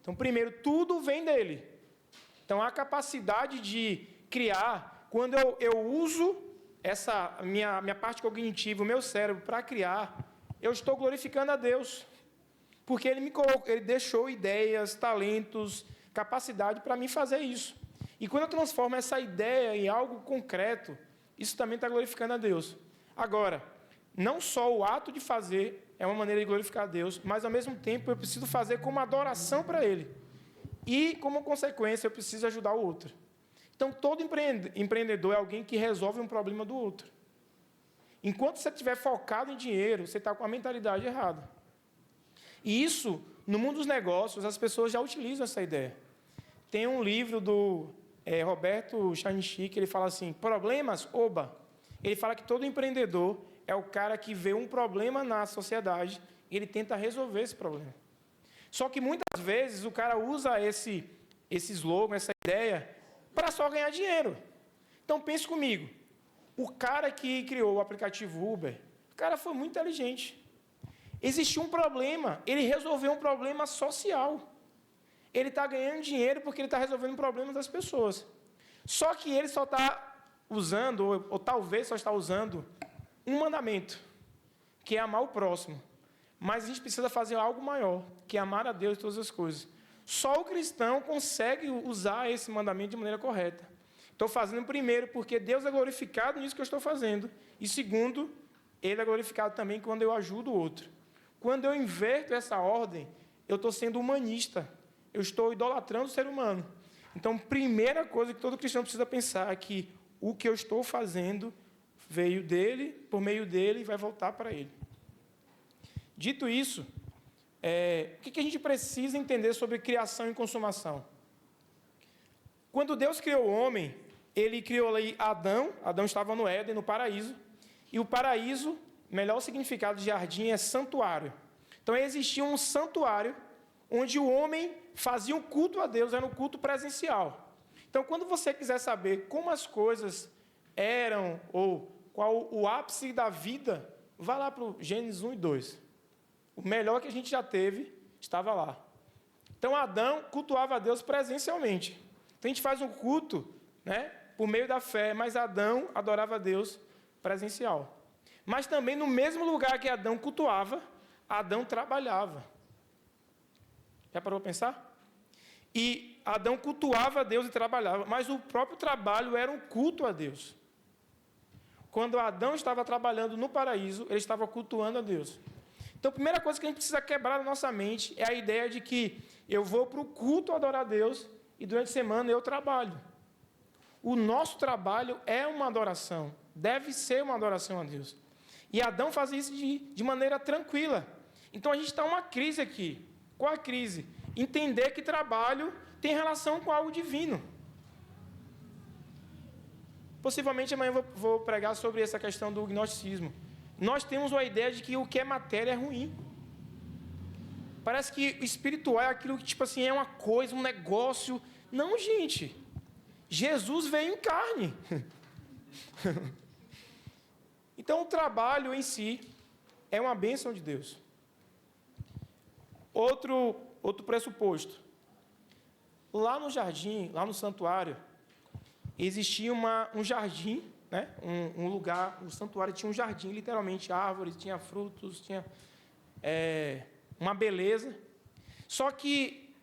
Então, primeiro, tudo vem dele. Então, a capacidade de criar, quando eu uso essa minha parte cognitiva, o meu cérebro, para criar, eu estou glorificando a Deus. Porque ele me colocou, ele deixou ideias, talentos, capacidade para mim fazer isso. E quando eu transformo essa ideia em algo concreto, isso também está glorificando a Deus. Agora, não só o ato de fazer é uma maneira de glorificar a Deus, mas ao mesmo tempo eu preciso fazer como adoração para Ele. E, como consequência, eu preciso ajudar o outro. Então, todo empreendedor é alguém que resolve um problema do outro. Enquanto você estiver focado em dinheiro, você está com a mentalidade errada. E isso, no mundo dos negócios, as pessoas já utilizam essa ideia. Tem um livro do Roberto Chanichi, que ele fala assim, problemas, oba. Ele fala que todo empreendedor é o cara que vê um problema na sociedade e ele tenta resolver esse problema. Só que muitas vezes o cara usa esse slogan, essa ideia, para só ganhar dinheiro. Então pense comigo, o cara que criou o aplicativo Uber, o cara foi muito inteligente. Existiu um problema, ele resolveu um problema social. Ele está ganhando dinheiro porque ele está resolvendo problemas das pessoas. Só que ele só está usando, ou talvez só está usando, um mandamento, que é amar o próximo. Mas a gente precisa fazer algo maior, que é amar a Deus e todas as coisas. Só o cristão consegue usar esse mandamento de maneira correta. Estou fazendo primeiro porque Deus é glorificado nisso que eu estou fazendo. E segundo, Ele é glorificado também quando eu ajudo o outro. Quando eu inverto essa ordem, eu estou sendo humanista. Eu estou idolatrando o ser humano. Então, primeira coisa que todo cristão precisa pensar é que o que eu estou fazendo veio dele, por meio dele, e vai voltar para ele. Dito isso, o que a gente precisa entender sobre criação e consumação? Quando Deus criou o homem, Ele criou ali Adão. Adão estava no Éden, no paraíso. E o paraíso, melhor significado de jardim, é santuário. Então, existia um santuário onde o homem fazia um culto a Deus, era um culto presencial. Então, quando você quiser saber como as coisas eram, ou qual o ápice da vida, vá lá para o Gênesis 1 e 2. O melhor que a gente já teve estava lá. Então, Adão cultuava a Deus presencialmente. Então, a gente faz um culto, né, por meio da fé, mas Adão adorava a Deus presencial. Mas também, no mesmo lugar que Adão cultuava, Adão trabalhava. Já parou para pensar? E Adão cultuava a Deus e trabalhava, mas o próprio trabalho era um culto a Deus. Quando Adão estava trabalhando no paraíso, ele estava cultuando a Deus. Então, a primeira coisa que a gente precisa quebrar na nossa mente é a ideia de que eu vou para o culto adorar a Deus e durante a semana eu trabalho. O nosso trabalho é uma adoração, deve ser uma adoração a Deus. E Adão fazia isso de maneira tranquila. Então, a gente está numa crise aqui. Qual a crise? Entender que trabalho tem relação com algo divino. Possivelmente amanhã eu vou pregar sobre essa questão do gnosticismo. Nós temos uma ideia de que o que é matéria é ruim. Parece que o espiritual é aquilo que, tipo assim, é uma coisa, um negócio. Não, gente. Jesus veio em carne. Então, o trabalho em si é uma bênção de Deus. Outro pressuposto. Lá no jardim, lá no santuário, existia um jardim, né? Um lugar, o santuário tinha um jardim, literalmente, árvores, tinha frutos, tinha uma beleza. Só que,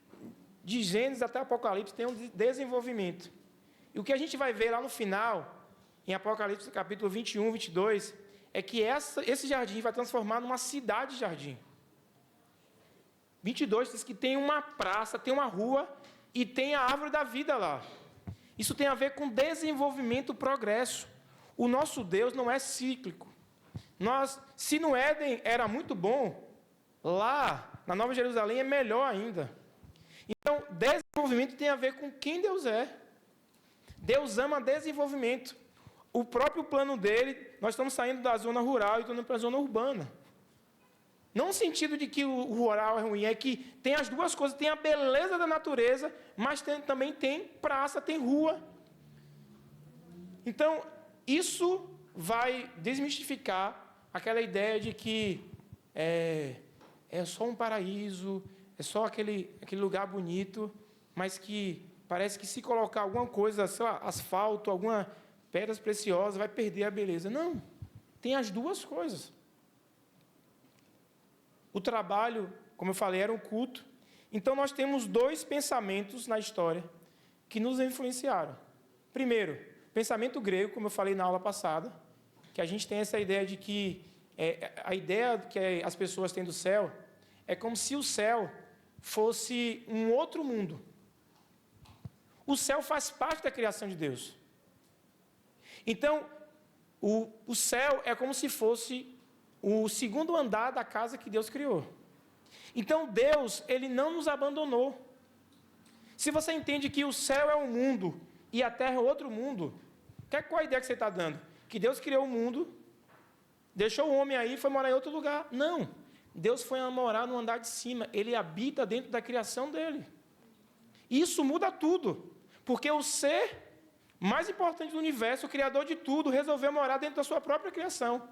de Gênesis até Apocalipse, tem um desenvolvimento. E o que a gente vai ver lá no final, em Apocalipse capítulo 21, 22, é que esse jardim vai transformar numa cidade-jardim. 22 diz que tem uma praça, tem uma rua e tem a árvore da vida lá. Isso tem a ver com desenvolvimento e progresso. O nosso Deus não é cíclico. Se no Éden era muito bom, lá na Nova Jerusalém é melhor ainda. Então, desenvolvimento tem a ver com quem Deus é. Deus ama desenvolvimento. O próprio plano dele, nós estamos saindo da zona rural e estamos indo para a zona urbana. Não no sentido de que o rural é ruim, é que tem as duas coisas, tem a beleza da natureza, mas também tem praça, tem rua. Então, isso vai desmistificar aquela ideia de que é só um paraíso, é só aquele lugar bonito, mas que parece que se colocar alguma coisa, sei lá, asfalto, alguma pedras preciosas, vai perder a beleza. Não, tem as duas coisas. O trabalho, como eu falei, era um culto. Então, nós temos dois pensamentos na história que nos influenciaram. Primeiro, pensamento grego, como eu falei na aula passada, que a gente tem essa ideia de que a ideia que as pessoas têm do céu é como se o céu fosse um outro mundo. O céu faz parte da criação de Deus. Então, o céu é como se fosse o segundo andar da casa que Deus criou. Então, Deus, Ele não nos abandonou. Se você entende que o céu é um mundo e a terra é outro mundo, qual a ideia que você está dando? Que Deus criou o mundo, deixou o homem aí e foi morar em outro lugar. Não. Deus foi morar no andar de cima. Ele habita dentro da criação dele. Isso muda tudo. Porque o ser mais importante do universo, o Criador de tudo, resolveu morar dentro da sua própria criação.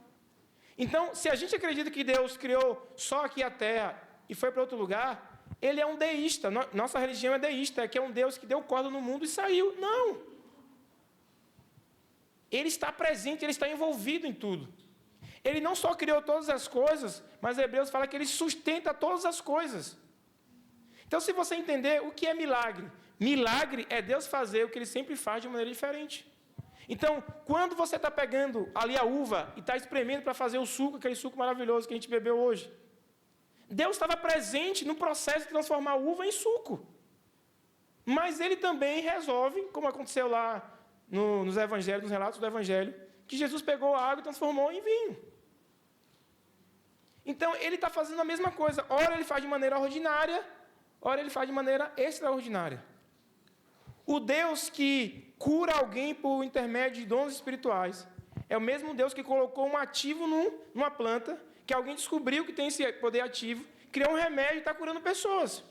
Então, se a gente acredita que Deus criou só aqui a terra e foi para outro lugar, Ele é um deísta. Nossa religião é deísta, que é um Deus que deu corda no mundo e saiu. Não. Ele está presente, Ele está envolvido em tudo. Ele não só criou todas as coisas, mas Hebreus fala que Ele sustenta todas as coisas. Então, se você entender o que é milagre, milagre é Deus fazer o que Ele sempre faz de maneira diferente. Então, quando você está pegando ali a uva e está espremendo para fazer o suco, aquele suco maravilhoso que a gente bebeu hoje, Deus estava presente no processo de transformar a uva em suco. Mas Ele também resolve, como aconteceu lá nos evangelhos, nos relatos do evangelho, que Jesus pegou a água e transformou em vinho. Então, Ele está fazendo a mesma coisa. Ora Ele faz de maneira ordinária, ora Ele faz de maneira extraordinária. O Deus que cura alguém por intermédio de dons espirituais é o mesmo Deus que colocou um ativo numa planta, que alguém descobriu que tem esse poder ativo, criou um remédio e está curando pessoas.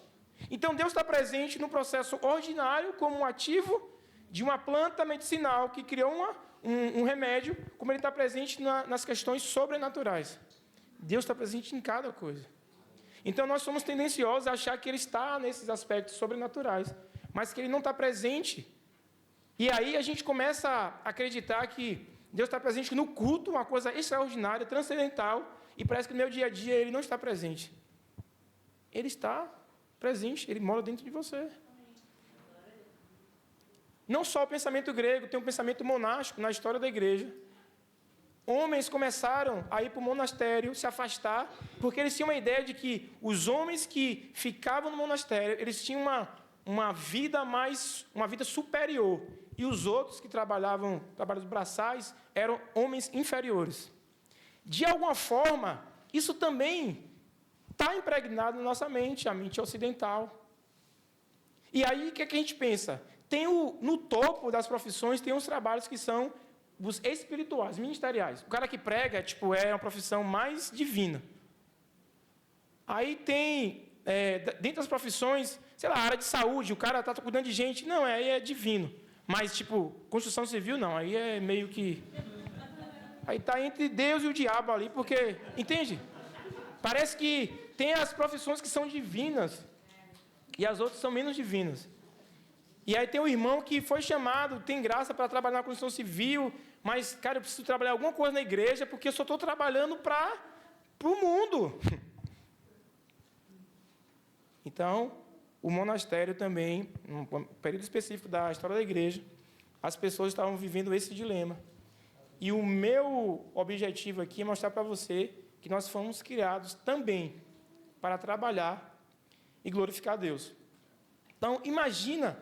Então, Deus está presente no processo ordinário como um ativo de uma planta medicinal que criou um remédio, como Ele está presente nas questões sobrenaturais. Deus está presente em cada coisa. Então, nós somos tendenciosos a achar que Ele está nesses aspectos sobrenaturais, mas que Ele não está presente. E aí a gente começa a acreditar que Deus está presente no culto, uma coisa extraordinária, transcendental, e parece que no meu dia a dia Ele não está presente. Ele está presente, Ele mora dentro de você. Não só o pensamento grego, tem um pensamento monástico na história da igreja. Homens começaram a ir para o monastério, se afastar, porque eles tinham uma ideia de que os homens que ficavam no monastério, eles tinham uma vida superior, e os outros que trabalhavam trabalhos braçais eram homens inferiores. De alguma forma, isso também está impregnado na nossa mente, a mente ocidental. E aí, o que a gente pensa? No topo das profissões, tem uns trabalhos que são os espirituais, ministeriais. O cara que prega, é uma profissão mais divina. Aí tem, dentro das profissões, sei lá, a área de saúde, o cara está cuidando de gente. Não, aí é divino. Mas, construção civil, não. Aí é meio que... Aí está entre Deus e o diabo ali, porque... Entende? Parece que tem as profissões que são divinas e as outras são menos divinas. E aí tem um irmão que foi chamado, tem graça para trabalhar na construção civil, mas, cara, eu preciso trabalhar alguma coisa na igreja, porque eu só estou trabalhando para o mundo. Então, o monastério também, num período específico da história da igreja, as pessoas estavam vivendo esse dilema. E o meu objetivo aqui é mostrar para você que nós fomos criados também para trabalhar e glorificar a Deus. Então, imagina,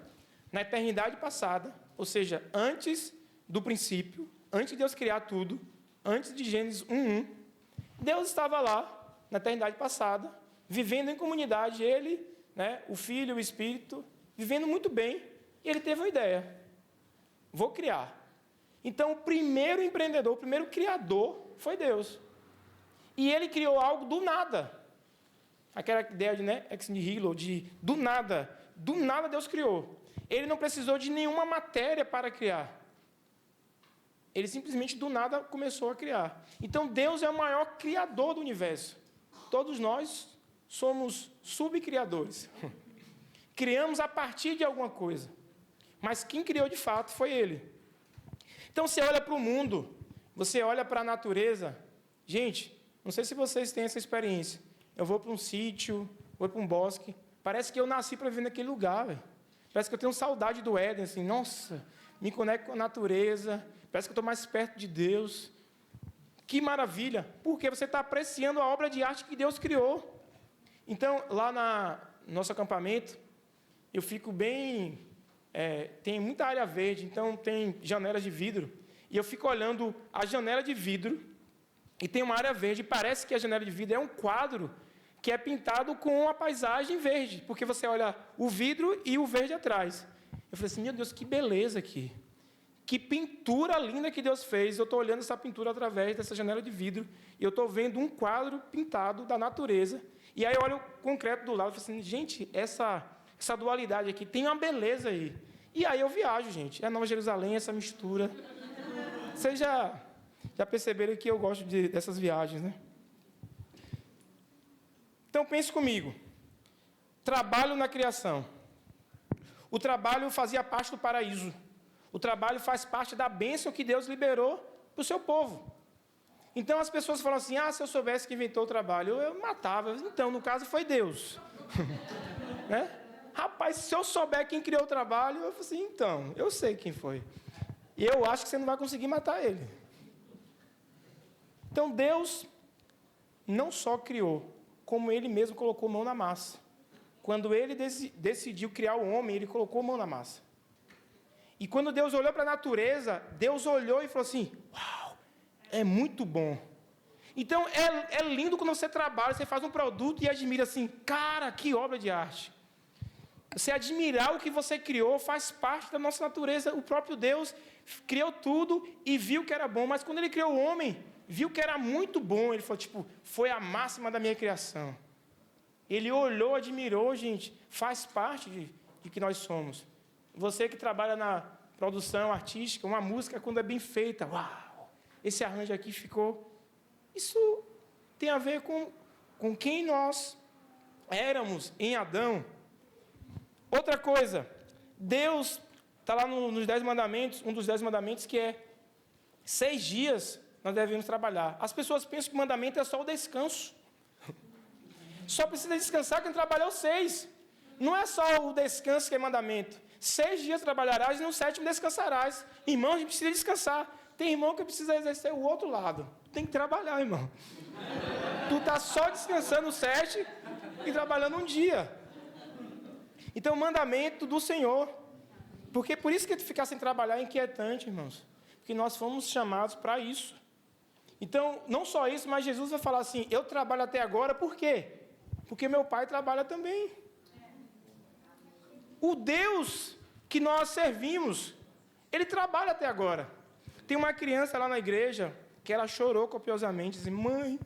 na eternidade passada, ou seja, antes do princípio, antes de Deus criar tudo, antes de Gênesis 1:1, Deus estava lá, na eternidade passada, vivendo em comunidade, Ele, o Filho, o Espírito, vivendo muito bem, e Ele teve uma ideia: vou criar. Então, o primeiro empreendedor, o primeiro criador, foi Deus. E Ele criou algo do nada. Aquela ideia de ex nihilo, do nada Deus criou. Ele não precisou de nenhuma matéria para criar. Ele simplesmente do nada começou a criar. Então, Deus é o maior criador do universo. Todos nós somos subcriadores. Criamos a partir de alguma coisa. Mas quem criou de fato foi Ele. Então, você olha para o mundo, você olha para a natureza. Gente, não sei se vocês têm essa experiência. Eu vou para um sítio, vou para um bosque. Parece que eu nasci para viver naquele lugar, velho. Parece que eu tenho saudade do Éden, assim. Nossa, me conecto com a natureza. Parece que eu estou mais perto de Deus. Que maravilha. Porque você está apreciando a obra de arte que Deus criou. Então, lá no nosso acampamento, eu fico bem... tem muita área verde, então tem janelas de vidro. E eu fico olhando a janela de vidro e tem uma área verde. Parece que a janela de vidro é um quadro que é pintado com uma paisagem verde, porque você olha o vidro e o verde atrás. Eu falei assim, meu Deus, que beleza aqui. Que pintura linda que Deus fez. Eu estou olhando essa pintura através dessa janela de vidro e eu estou vendo um quadro pintado da natureza. E aí eu olho o concreto do lado e falo assim, gente, essa dualidade aqui tem uma beleza aí. E aí eu viajo, gente. É Nova Jerusalém, essa mistura. Vocês já perceberam que eu gosto dessas viagens, né? Então, pense comigo. Trabalho na criação. O trabalho fazia parte do paraíso. O trabalho faz parte da bênção que Deus liberou para o seu povo. Então, as pessoas falam assim, se eu soubesse que inventou o trabalho, eu matava. Então, no caso, foi Deus. Né? Rapaz, se eu souber quem criou o trabalho, eu falo assim, então, eu sei quem foi. E eu acho que você não vai conseguir matar ele. Então, Deus não só criou, como Ele mesmo colocou mão na massa. Quando Ele decidiu criar o homem, Ele colocou mão na massa. E quando Deus olhou para a natureza, Deus olhou e falou assim, uau, é muito bom. Então, é lindo quando você trabalha, você faz um produto e admira assim, cara, que obra de arte. Você admirar o que você criou faz parte da nossa natureza. O próprio Deus criou tudo e viu que era bom. Mas quando Ele criou o homem, viu que era muito bom. Ele falou, foi a máxima da minha criação. Ele olhou, admirou, gente. Faz parte de que nós somos. Você que trabalha na produção artística, uma música, quando é bem feita, uau, esse arranjo aqui ficou... Isso tem a ver com quem nós éramos em Adão. Outra coisa, Deus está lá nos 10 mandamentos, um dos 10 mandamentos que é 6 dias nós devemos trabalhar. As pessoas pensam que o mandamento é só o descanso. Só precisa descansar quem trabalhou 6. Não é só o descanso que é mandamento. 6 dias trabalharás e no 7º descansarás. Irmão, a gente precisa descansar. Tem irmão que precisa exercer o outro lado. Tem que trabalhar, irmão. Tu está só descansando 7 e trabalhando um dia. Então, o mandamento do Senhor. Porque por isso que ficar sem trabalhar é inquietante, irmãos. Porque nós fomos chamados para isso. Então, não só isso, mas Jesus vai falar assim, eu trabalho até agora, por quê? Porque meu Pai trabalha também. O Deus que nós servimos, Ele trabalha até agora. Tem uma criança lá na igreja que ela chorou copiosamente, dizendo, mãe,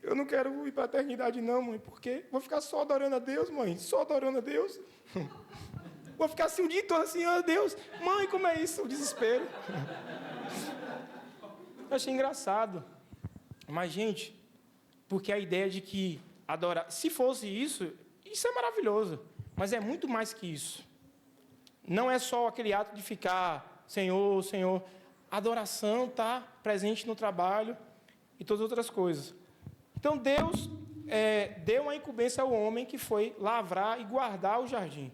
eu não quero ir para a eternidade não, mãe, porque vou ficar só adorando a Deus, mãe, só adorando a Deus. Vou ficar assim o dia todo assim, oh Deus, mãe, como é isso? O desespero. Eu achei engraçado. Mas, gente, porque a ideia de que adorar... Se fosse isso é maravilhoso. Mas é muito mais que isso. Não é só aquele ato de ficar, Senhor, Senhor. A adoração está presente no trabalho e todas as outras coisas. Então, Deus deu uma incumbência ao homem que foi lavrar e guardar o jardim.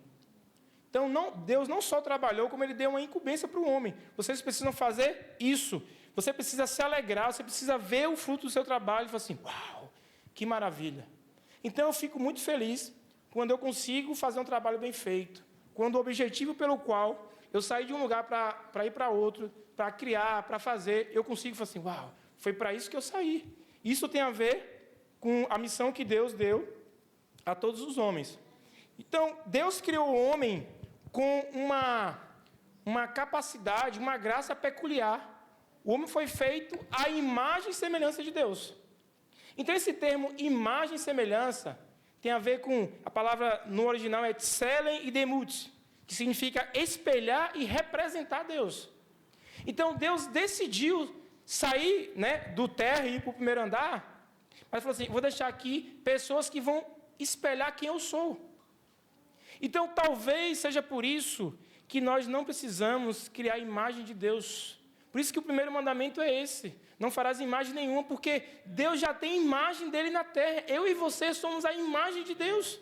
Então, Deus não só trabalhou, como Ele deu uma incumbência para o homem. Vocês precisam fazer isso. Você precisa se alegrar, você precisa ver o fruto do seu trabalho e falar assim, uau, que maravilha. Então, eu fico muito feliz quando eu consigo fazer um trabalho bem feito. Quando o objetivo pelo qual eu saí de um lugar para ir para outro, para criar, para fazer, eu consigo falar assim, uau, foi para isso que eu saí. Isso tem a ver com a missão que Deus deu a todos os homens. Então, Deus criou o homem com uma capacidade, uma graça peculiar. O homem foi feito à imagem e semelhança de Deus. Então, esse termo imagem e semelhança tem a ver com, a palavra no original é tselen e demut, que significa espelhar e representar Deus. Então, Deus decidiu sair, do terra e ir para o primeiro andar, mas falou assim, vou deixar aqui pessoas que vão espelhar quem eu sou. Então, talvez seja por isso que nós não precisamos criar a imagem de Deus. Por isso que o primeiro mandamento é esse: não farás imagem nenhuma, porque Deus já tem imagem dele na terra. Eu e você somos a imagem de Deus.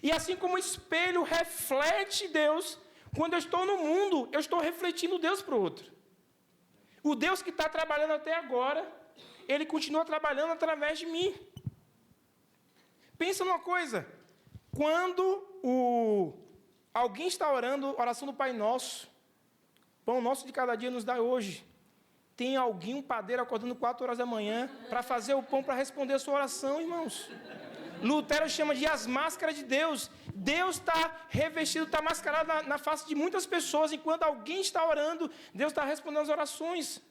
E assim como o espelho reflete Deus, quando eu estou no mundo, eu estou refletindo Deus para o outro. O Deus que está trabalhando até agora, Ele continua trabalhando através de mim. Pensa numa coisa: quando alguém está orando a oração do Pai Nosso, pão nosso de cada dia nos dá hoje, tem alguém, um padeiro, acordando 4 horas da manhã para fazer o pão, para responder a sua oração, irmãos. Lutero chama de as máscaras de Deus. Deus está revestido, está mascarado na face de muitas pessoas. Enquanto alguém está orando, Deus está respondendo as orações.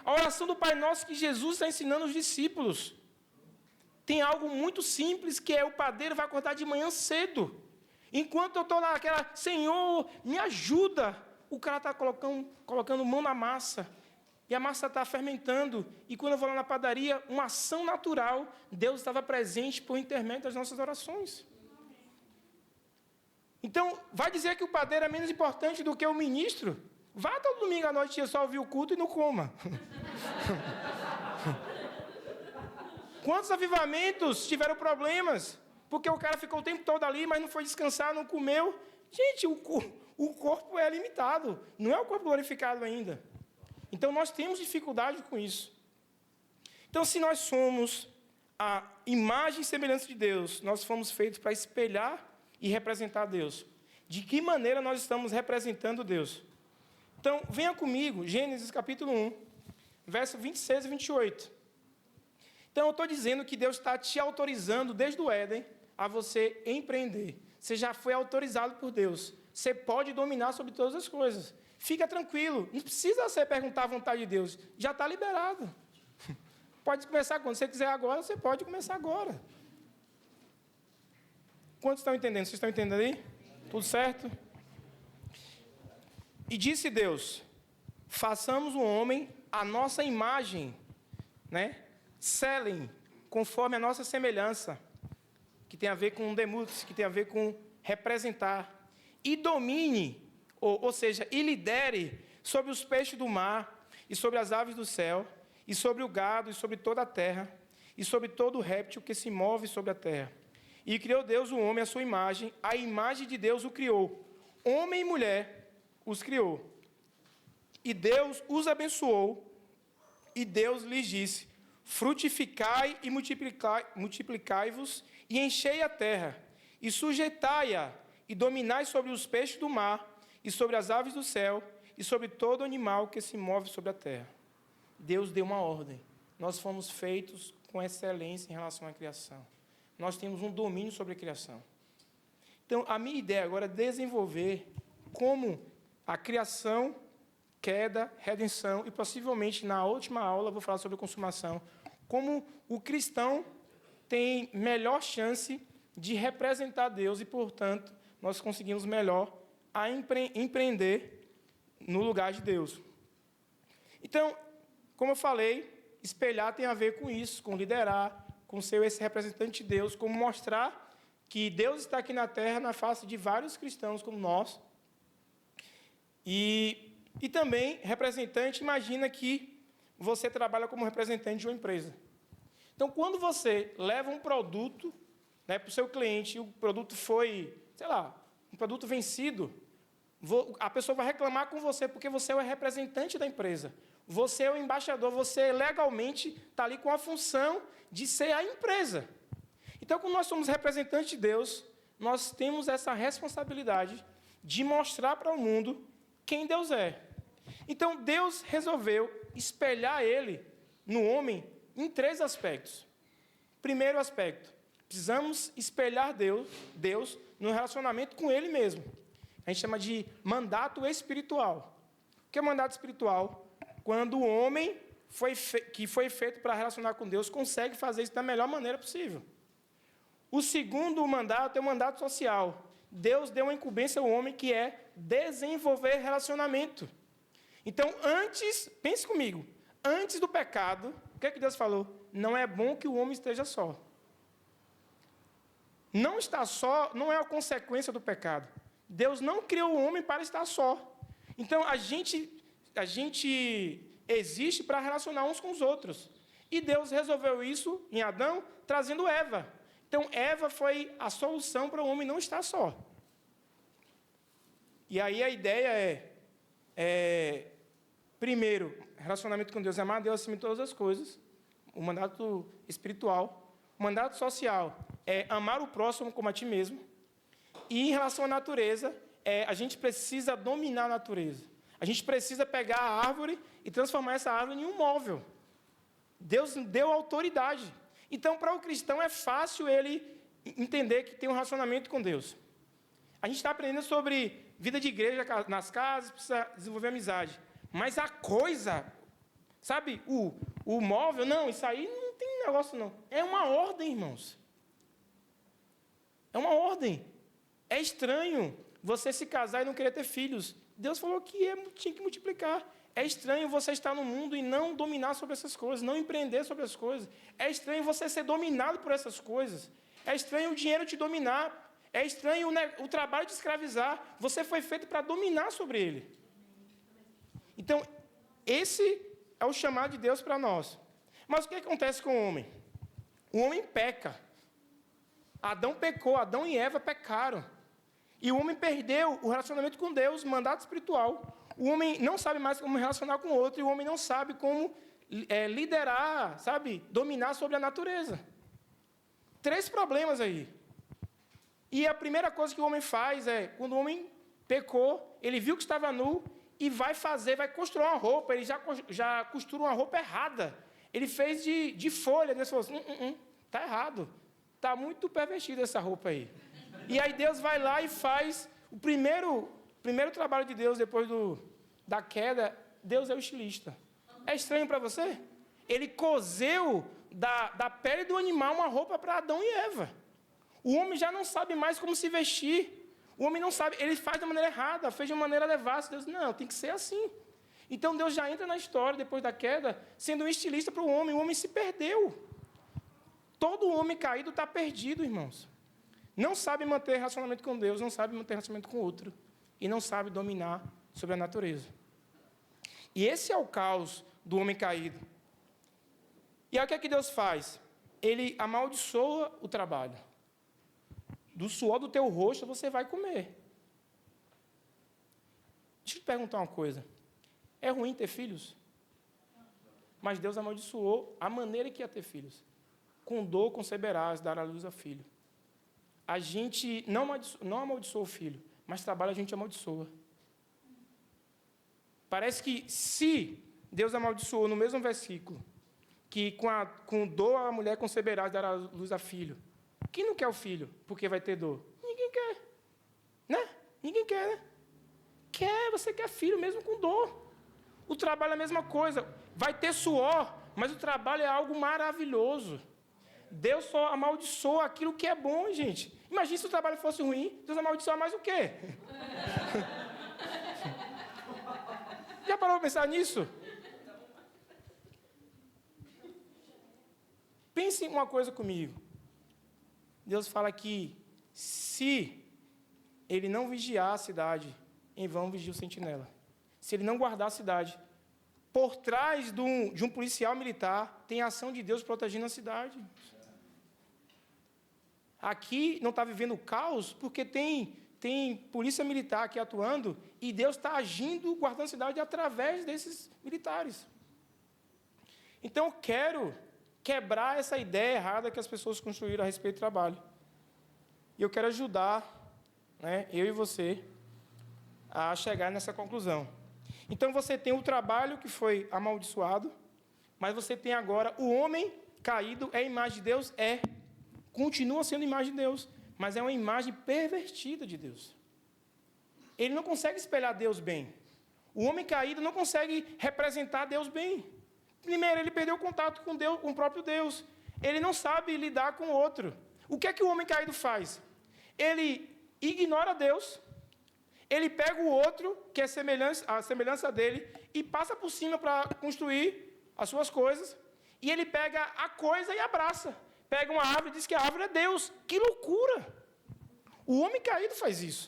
A oração do Pai Nosso que Jesus está ensinando aos discípulos. Tem algo muito simples, que é o padeiro vai acordar de manhã cedo. Enquanto eu estou naquela, Senhor, me ajuda. O cara está colocando mão na massa. E a massa está fermentando. E quando eu vou lá na padaria, uma ação natural, Deus estava presente por intermédio das nossas orações. Então, vai dizer que o padeiro é menos importante do que o ministro? Vá todo domingo à noite só ouvir o culto e não coma. Quantos avivamentos tiveram problemas? Porque o cara ficou o tempo todo ali, mas não foi descansar, não comeu. Gente, o corpo é limitado. Não é o corpo glorificado ainda. Então, nós temos dificuldade com isso. Então, se nós somos a imagem e semelhança de Deus, nós fomos feitos para espelhar e representar Deus. De que maneira nós estamos representando Deus? Então, venha comigo, Gênesis capítulo 1, verso 26 e 28. Então, eu estou dizendo que Deus está te autorizando, desde o Éden, a você empreender. Você já foi autorizado por Deus. Você pode dominar sobre todas as coisas. Fica tranquilo, não precisa você perguntar a vontade de Deus, já está liberado. Pode começar quando você quiser agora, você pode começar agora. Quantos estão entendendo? Vocês estão entendendo aí? Tudo certo? E disse Deus: façamos o homem à nossa imagem, né? Selem, conforme a nossa semelhança, que tem a ver com demutos, que tem a ver com representar, e domine, ou seja, e lidere sobre os peixes do mar, e sobre as aves do céu, e sobre o gado, e sobre toda a terra, e sobre todo réptil que se move sobre a terra. E criou Deus o homem à sua imagem, a imagem de Deus o criou. Homem e mulher os criou. E Deus os abençoou, e Deus lhes disse: frutificai e multiplicai-vos, e enchei a terra, e sujeitai-a, e dominai sobre os peixes do mar, e sobre as aves do céu, e sobre todo animal que se move sobre a terra. Deus deu uma ordem. Nós fomos feitos com excelência em relação à criação. Nós temos um domínio sobre a criação. Então, a minha ideia agora é desenvolver como a criação, queda, redenção, e possivelmente na última aula eu vou falar sobre a consumação, como o cristão tem melhor chance de representar Deus e, portanto, nós conseguimos melhor a empreender no lugar de Deus. Então, como eu falei, espelhar tem a ver com isso, com liderar, com ser esse representante de Deus, como mostrar que Deus está aqui na terra, na face de vários cristãos como nós. E também, representante, imagina que você trabalha como representante de uma empresa. Então, quando você leva um produto, né, para o seu cliente, e o produto foi, sei lá, um produto vencido, a pessoa vai reclamar com você, porque você é o representante da empresa. Você é o embaixador, você legalmente está ali com a função de ser a empresa. Então, quando nós somos representantes de Deus, nós temos essa responsabilidade de mostrar para o mundo quem Deus é. Então, Deus resolveu espelhar Ele no homem em 3 aspectos. Primeiro aspecto, precisamos espelhar Deus no relacionamento com Ele mesmo. A gente chama de mandato espiritual. O que é mandato espiritual? Quando o homem que foi feito para relacionar com Deus consegue fazer isso da melhor maneira possível. O segundo mandato é o mandato social. Deus deu uma incumbência ao homem que é desenvolver relacionamento. Então, pense comigo, antes do pecado, o que é que Deus falou? Não é bom que o homem esteja só. Não estar só não é a consequência do pecado. Deus não criou o homem para estar só. Então, a gente existe para relacionar uns com os outros. E Deus resolveu isso em Adão, trazendo Eva. Então, Eva foi a solução para o homem não estar só. E aí a ideia primeiro, relacionamento com Deus, amar a Deus acima de todas as coisas. O mandato espiritual. O mandato social é amar o próximo como a ti mesmo. E em relação à natureza, a gente precisa dominar a natureza. A gente precisa pegar a árvore e transformar essa árvore em um móvel. Deus deu autoridade. Então, para o cristão, é fácil ele entender que tem um relacionamento com Deus. A gente está aprendendo sobre vida de igreja nas casas, precisa desenvolver amizade. Mas a coisa, sabe, o móvel, não, isso aí não tem negócio, não. É uma ordem, irmãos. É uma ordem. É estranho você se casar e não querer ter filhos. Deus falou que tinha que multiplicar. É estranho você estar no mundo e não dominar sobre essas coisas, não empreender sobre as coisas. É estranho você ser dominado por essas coisas. É estranho o dinheiro te dominar. É estranho o trabalho te escravizar. Você foi feito para dominar sobre ele. Então, esse é o chamado de Deus para nós. Mas o que acontece com o homem? O homem peca. Adão pecou, Adão e Eva pecaram. E o homem perdeu o relacionamento com Deus, mandato espiritual. O homem não sabe mais como relacionar com o outro, e o homem não sabe como liderar, sabe, dominar sobre a natureza. 3 problemas aí. E a primeira coisa que o homem faz quando o homem pecou, ele viu que estava nu e vai construir uma roupa, ele já costura uma roupa errada. Ele fez de folha, Deus falou assim, está errado, está muito pervertida essa roupa aí. E aí Deus vai lá e faz o primeiro trabalho de Deus depois da queda. Deus é o estilista. É estranho para você? Ele coseu da pele do animal uma roupa para Adão e Eva. O homem já não sabe mais como se vestir. O homem não sabe, ele faz da maneira errada, fez de uma maneira devassa. Deus, não, tem que ser assim. Então Deus já entra na história, depois da queda, sendo um estilista para o homem se perdeu. Todo homem caído está perdido, irmãos. Não sabe manter relacionamento com Deus, não sabe manter relacionamento com o outro. E não sabe dominar sobre a natureza. E esse é o caos do homem caído. E aí o que é que Deus faz? Ele amaldiçoa o trabalho. Do suor do teu rosto você vai comer. Deixa eu te perguntar uma coisa. É ruim ter filhos? Mas Deus amaldiçoou a maneira que ia ter filhos. Com dor conceberás, dará luz a filho. A gente não amaldiçoa o filho, mas trabalho a gente amaldiçoa. Parece que se Deus amaldiçoou no mesmo versículo, que com dor a mulher conceberá e dará luz a filho. Quem não quer o filho porque vai ter dor? Ninguém quer. Né? Ninguém quer, né? Você quer filho mesmo com dor. O trabalho é a mesma coisa. Vai ter suor, mas o trabalho é algo maravilhoso. Deus só amaldiçoa aquilo que é bom, gente. Imagina se o trabalho fosse ruim, Deus amaldiçoa mais o quê? Já parou para pensar nisso? Pense em uma coisa comigo. Deus fala que se ele não vigiar a cidade, em vão vigia o sentinela. Se ele não guardar a cidade, por trás de um policial militar, tem a ação de Deus protegendo a cidade. Aqui não está vivendo caos, porque tem polícia militar aqui atuando, e Deus está agindo, guardando a cidade através desses militares. Então, eu quero quebrar essa ideia errada que as pessoas construíram a respeito do trabalho. E eu quero ajudar, eu e você, a chegar nessa conclusão. Então, você tem o trabalho que foi amaldiçoado, mas você tem agora o homem caído, é a imagem de Deus? Continua sendo a imagem de Deus, mas é uma imagem pervertida de Deus. Ele não consegue espelhar Deus bem. O homem caído não consegue representar Deus bem. Primeiro, ele perdeu o contato com Deus, com o próprio Deus. Ele não sabe lidar com o outro. O que é que o homem caído faz? Ele ignora Deus, ele pega o outro, que é a semelhança dele, e passa por cima para construir as suas coisas, e ele pega a coisa e abraça. pega uma árvore e diz que a árvore é Deus. Que loucura! O homem caído faz isso.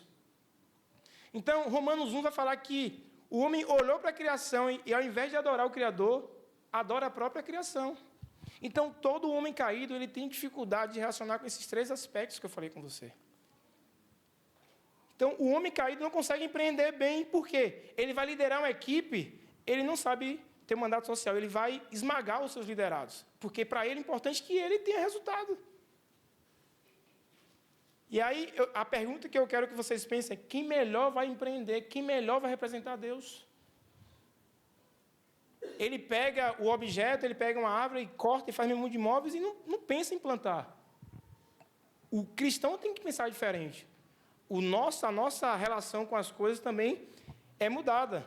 Então, Romanos 1 vai falar que o homem olhou para a criação e, ao invés de adorar o Criador, adora a própria criação. Então, todo homem caído, ele tem dificuldade de relacionar com esses 3 aspectos que eu falei com você. Então, o homem caído não consegue empreender bem, por quê? Ele vai liderar uma equipe, ele não sabe ter um mandato social, ele vai esmagar os seus liderados, porque para ele é importante que ele tenha resultado. E aí, a pergunta que eu quero que vocês pensem é: quem melhor vai empreender, quem melhor vai representar Deus? Ele pega o objeto, ele pega uma árvore e corta e faz um mundo de móveis e não pensa em plantar. O cristão tem que pensar diferente. A nossa relação com as coisas também é mudada.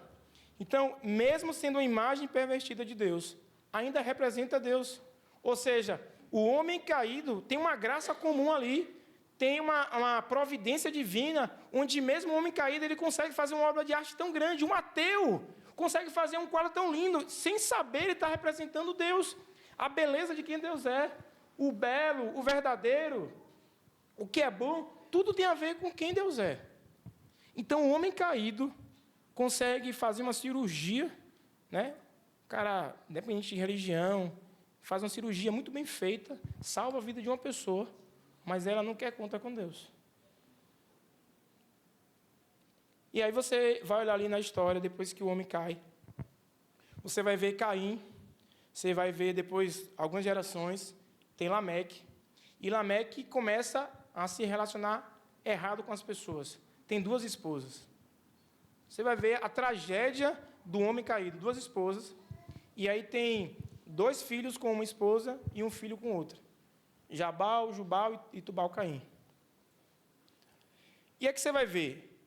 Então, mesmo sendo uma imagem pervertida de Deus, ainda representa Deus. Ou seja, o homem caído tem uma graça comum ali, tem uma providência divina, onde mesmo o homem caído ele consegue fazer uma obra de arte tão grande. Um ateu consegue fazer um quadro tão lindo, sem saber ele está representando Deus. A beleza de quem Deus é, o belo, o verdadeiro, o que é bom, tudo tem a ver com quem Deus é. Então, o homem caído consegue fazer uma cirurgia, né? O cara, independente de religião, faz uma cirurgia muito bem feita, salva a vida de uma pessoa, mas ela não quer conta com Deus. E aí você vai olhar ali na história, depois que o homem cai, você vai ver Caim, você vai ver depois, algumas gerações, tem Lameque, e Lameque começa a se relacionar errado com as pessoas. Tem 2 esposas. Você vai ver a tragédia do homem caído, 2 esposas, e aí tem 2 filhos com uma esposa e um filho com outra. Jabal, Jubal e Tubal-Caim. E é que você vai ver,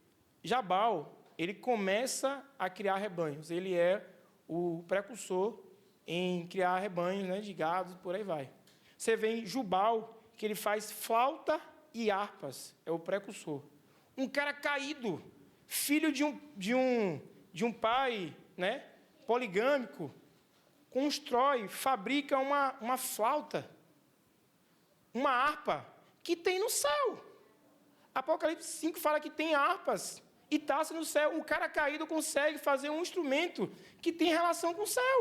Jabal, ele começa a criar rebanhos, ele é o precursor em criar rebanhos, né, de gado, por aí vai. Você vê em Jubal, que ele faz flauta e harpas, é o precursor. Um cara caído, filho de um pai, né, poligâmico, constrói, fabrica uma flauta, uma harpa, que tem no céu. Apocalipse 5 fala que tem harpas e taças no céu. Um cara caído consegue fazer um instrumento que tem relação com o céu.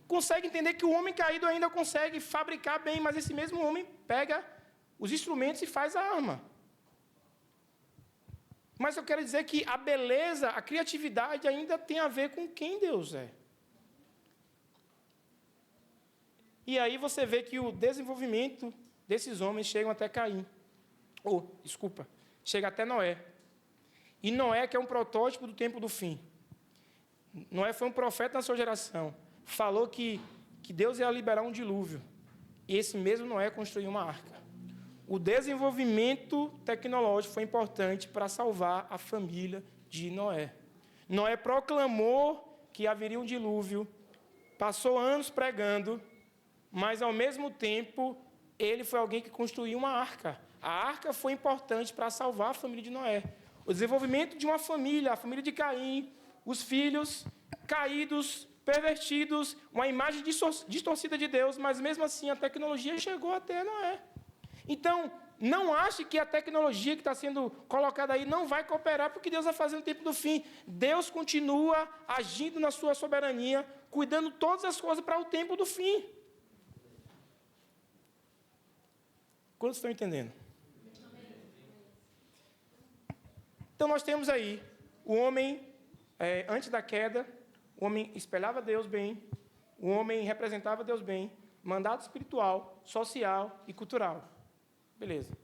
Consegue entender que o homem caído ainda consegue fabricar bem, mas esse mesmo homem pega os instrumentos e faz a arma. Mas eu quero dizer que a beleza, a criatividade ainda tem a ver com quem Deus é. E aí você vê que o desenvolvimento desses homens chega até Caim. Chega até Noé. E Noé, que é um protótipo do tempo do fim. Noé foi um profeta na sua geração. Falou que Deus ia liberar um dilúvio. E esse mesmo Noé construiu uma arca. O desenvolvimento tecnológico foi importante para salvar a família de Noé. Noé proclamou que haveria um dilúvio, passou anos pregando, mas, ao mesmo tempo, ele foi alguém que construiu uma arca. A arca foi importante para salvar a família de Noé. O desenvolvimento de uma família, a família de Caim, os filhos caídos, pervertidos, uma imagem distorcida de Deus, mas, mesmo assim, a tecnologia chegou até Noé. Então, não ache que a tecnologia que está sendo colocada aí não vai cooperar, porque Deus vai fazer no tempo do fim. Deus continua agindo na sua soberania, cuidando todas as coisas para o tempo do fim. Quantos estão entendendo? Então, nós temos aí o homem, antes da queda, o homem espelhava Deus bem, o homem representava Deus bem, mandato espiritual, social e cultural. Beleza.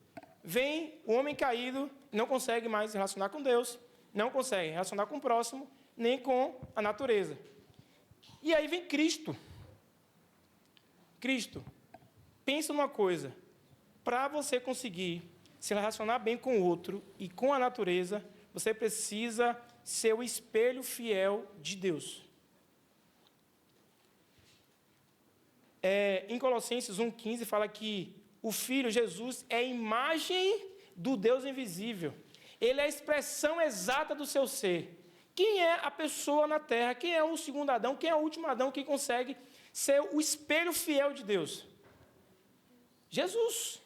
Vem o homem caído, não consegue mais se relacionar com Deus, não consegue relacionar com o próximo, nem com a natureza. E aí vem Cristo. Cristo, pensa numa coisa. Para você conseguir se relacionar bem com o outro e com a natureza, você precisa ser o espelho fiel de Deus. Em Colossenses 1,15 fala que o Filho, Jesus, é a imagem do Deus invisível. Ele é a expressão exata do seu ser. Quem é a pessoa na Terra? Quem é o segundo Adão? Quem é o último Adão que consegue ser o espelho fiel de Deus? Jesus.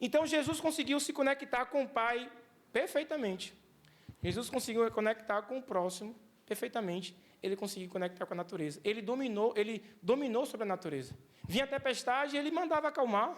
Então, Jesus conseguiu se conectar com o Pai perfeitamente. Jesus conseguiu conectar com o próximo perfeitamente. Ele conseguiu conectar com a natureza. Ele dominou sobre a natureza. Vinha a tempestade e ele mandava acalmar.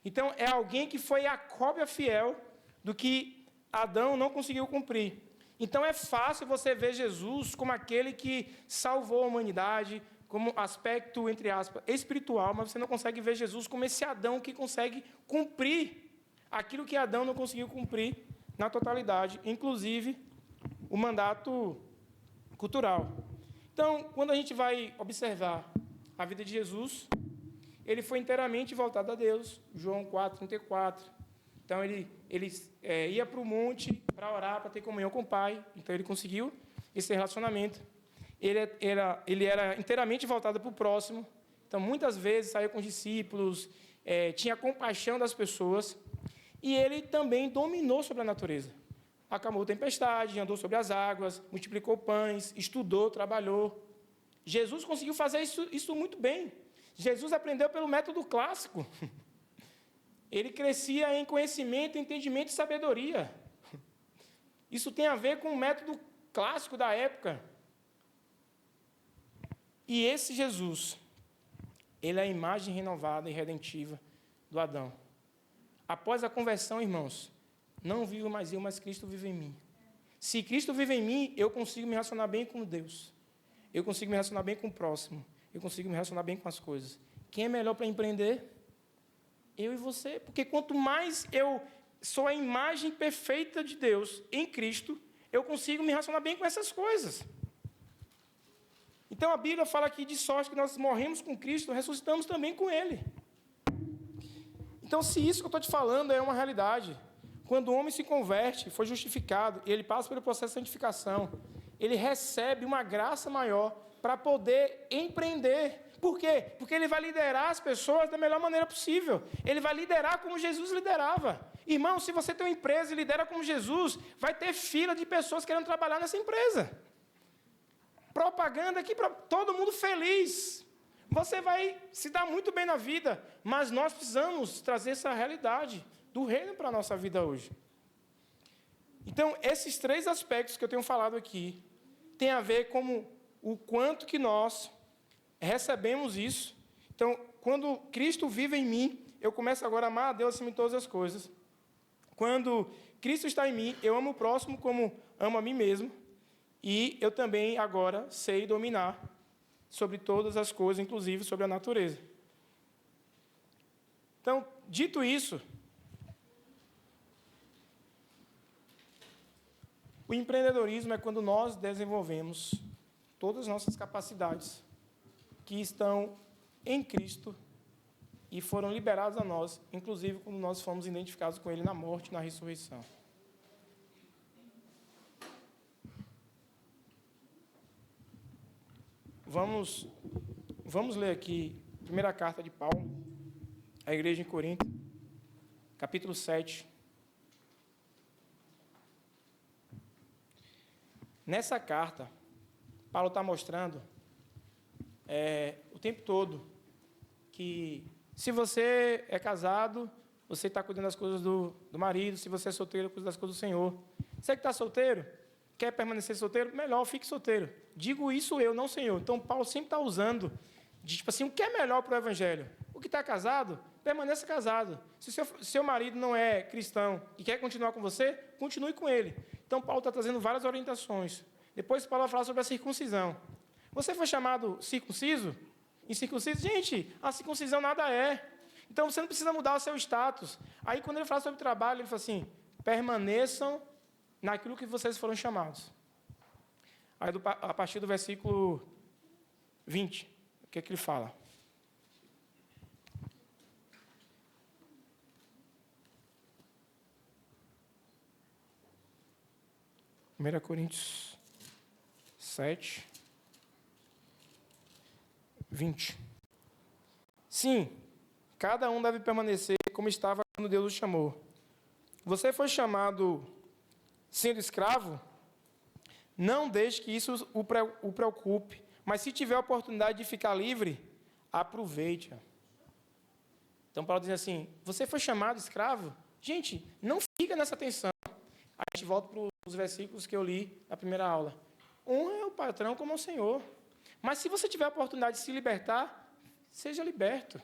Então, é alguém que foi a cópia fiel do que Adão não conseguiu cumprir. Então, é fácil você ver Jesus como aquele que salvou a humanidade, como aspecto, entre aspas, espiritual, mas você não consegue ver Jesus como esse Adão que consegue cumprir aquilo que Adão não conseguiu cumprir na totalidade, inclusive o mandato cultural. Então, quando a gente vai observar a vida de Jesus, ele foi inteiramente voltado a Deus, João 4:34. Então, ele ia para o monte para orar, para ter comunhão com o Pai. Então, ele conseguiu esse relacionamento. Ele era inteiramente voltado para o próximo. Então, muitas vezes, saía com os discípulos, tinha compaixão das pessoas. E ele também dominou sobre a natureza. Acalmou a tempestade, andou sobre as águas, multiplicou pães, estudou, trabalhou. Jesus conseguiu fazer isso muito bem. Jesus aprendeu pelo método clássico. Ele crescia em conhecimento, entendimento e sabedoria. Isso tem a ver com o método clássico da época. E esse Jesus, ele é a imagem renovada e redentiva do Adão. Após a conversão, irmãos, não vivo mais eu, mas Cristo vive em mim. Se Cristo vive em mim, eu consigo me relacionar bem com Deus. Eu consigo me relacionar bem com o próximo. Eu consigo me relacionar bem com as coisas. Quem é melhor para empreender? Eu e você. Porque quanto mais eu sou a imagem perfeita de Deus em Cristo, eu consigo me relacionar bem com essas coisas. Então, a Bíblia fala aqui de sorte que nós morremos com Cristo, ressuscitamos também com Ele. Então, se isso que eu estou te falando é uma realidade, quando o homem se converte, foi justificado, ele passa pelo processo de santificação, ele recebe uma graça maior para poder empreender. Por quê? Porque ele vai liderar as pessoas da melhor maneira possível. Ele vai liderar como Jesus liderava. Irmão, se você tem uma empresa e lidera como Jesus, vai ter fila de pessoas querendo trabalhar nessa empresa. Propaganda aqui para todo mundo feliz. Você vai se dar muito bem na vida, mas nós precisamos trazer essa realidade do reino para a nossa vida hoje. Então, esses 3 aspectos que eu tenho falado aqui, tem a ver com o quanto que nós recebemos isso. Então, quando Cristo vive em mim, eu começo agora a amar a Deus acima de todas as coisas. Quando Cristo está em mim, eu amo o próximo como amo a mim mesmo. E eu também agora sei dominar sobre todas as coisas, inclusive sobre a natureza. Então, dito isso, o empreendedorismo é quando nós desenvolvemos todas as nossas capacidades que estão em Cristo e foram liberadas a nós, inclusive quando nós fomos identificados com Ele na morte e na ressurreição. Vamos ler aqui a primeira carta de Paulo à igreja em Corinto, capítulo 7. Nessa carta, Paulo está mostrando o tempo todo que se você é casado, você está cuidando das coisas do marido, se você é solteiro, cuida das coisas do Senhor. Você que está solteiro, quer permanecer solteiro? Melhor, fique solteiro. Digo isso eu, não Senhor. Então, Paulo sempre está usando, tipo assim, o que é melhor para o Evangelho? O que está casado, permaneça casado. Se seu marido não é cristão e quer continuar com você, continue com ele. Então, Paulo está trazendo várias orientações. Depois, Paulo vai falar sobre a circuncisão. Você foi chamado circunciso? Incircunciso? Gente, a circuncisão nada é. Então, você não precisa mudar o seu status. Aí, quando ele fala sobre trabalho, ele fala assim, permaneçam naquilo que vocês foram chamados. Aí, a partir do versículo 20, o que é que ele fala? Primeira Coríntios 7, 20. Sim, cada um deve permanecer como estava quando Deus o chamou. Você foi chamado sendo escravo? Não deixe que isso o preocupe, mas se tiver a oportunidade de ficar livre, aproveite-a. Então, Paulo diz assim, você foi chamado escravo? Gente, não fica nessa tensão. A gente volta para os versículos que eu li na primeira aula. Honra o patrão como o Senhor. Mas se você tiver a oportunidade de se libertar, seja liberto.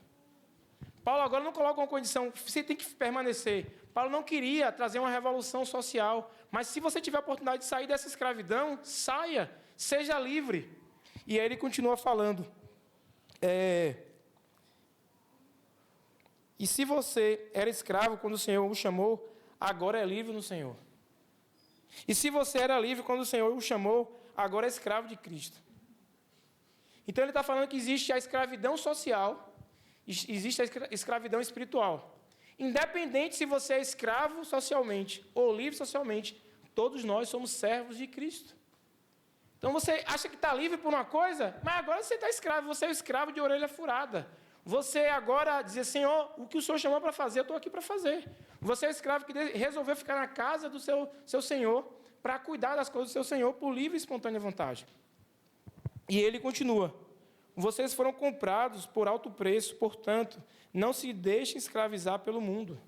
Paulo agora não coloca uma condição, você tem que permanecer. Paulo não queria trazer uma revolução social, mas se você tiver a oportunidade de sair dessa escravidão, saia, seja livre. E aí ele continua falando. E se você era escravo quando o Senhor o chamou, agora é livre no Senhor. E se você era livre quando o Senhor o chamou, agora é escravo de Cristo. Então ele está falando que existe a escravidão social, existe a escravidão espiritual. Independente se você é escravo socialmente ou livre socialmente, todos nós somos servos de Cristo. Então você acha que está livre por uma coisa, mas agora você está escravo, você é o escravo de orelha furada. Você agora diz, Senhor, o que o Senhor chamou para fazer, eu estou aqui para fazer. Você é o escravo que resolveu ficar na casa do seu Senhor para cuidar das coisas do seu Senhor por livre e espontânea vontade. E ele continua. Vocês foram comprados por alto preço, portanto, não se deixem escravizar pelo mundo.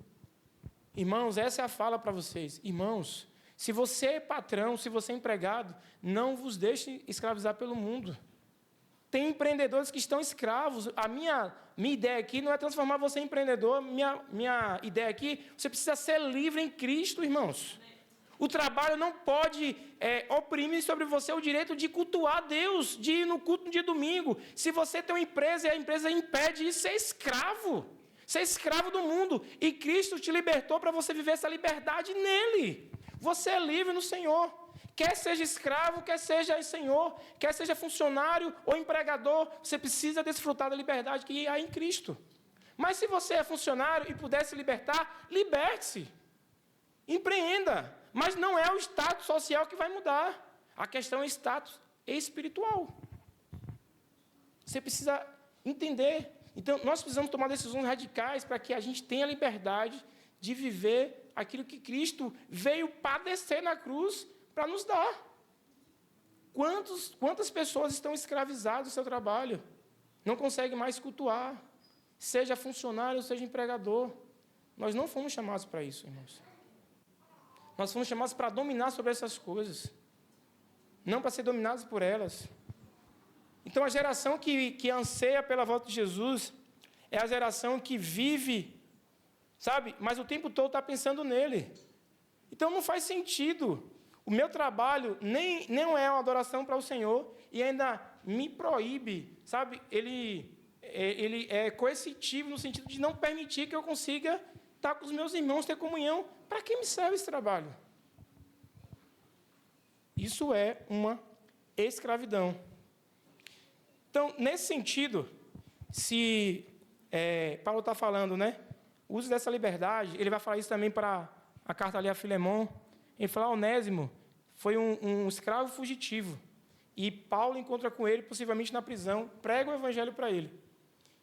Irmãos, essa é a fala para vocês. Irmãos, se você é patrão, se você é empregado, não vos deixe escravizar pelo mundo. Tem empreendedores que estão escravos. A minha ideia aqui não é transformar você em empreendedor. Minha ideia aqui, você precisa ser livre em Cristo, irmãos. O trabalho não pode oprimir sobre você o direito de cultuar Deus, de ir no culto no dia domingo. Se você tem uma empresa e a empresa impede isso, você é escravo. Você é escravo do mundo. E Cristo te libertou para você viver essa liberdade nele. Você é livre no Senhor. Quer seja escravo, quer seja senhor, quer seja funcionário ou empregador, você precisa desfrutar da liberdade que há em Cristo. Mas se você é funcionário e puder se libertar, liberte-se. Empreenda. Mas não é o status social que vai mudar. A questão é status espiritual. Você precisa entender. Então, nós precisamos tomar decisões radicais para que a gente tenha a liberdade de viver aquilo que Cristo veio padecer na cruz para nos dar. Quantas pessoas estão escravizadas do seu trabalho? Não conseguem mais cultuar. Seja funcionário, seja empregador. Nós não fomos chamados para isso, irmãos. Nós fomos chamados para dominar sobre essas coisas. Não para ser dominados por elas. Então, a geração que anseia pela volta de Jesus é a geração que vive, sabe? Mas o tempo todo está pensando nele. Então, não faz sentido. O meu trabalho não é uma adoração para o Senhor e ainda me proíbe, sabe? Ele é coercitivo no sentido de não permitir que eu consiga estar com os meus irmãos, ter comunhão. Para que me serve esse trabalho? Isso é uma escravidão. Então, nesse sentido, se Paulo está falando, né? O uso dessa liberdade, ele vai falar isso também para a carta ali a Filemon. Ele fala, Onésimo foi um escravo fugitivo. E Paulo encontra com ele, possivelmente na prisão, prega o evangelho para ele.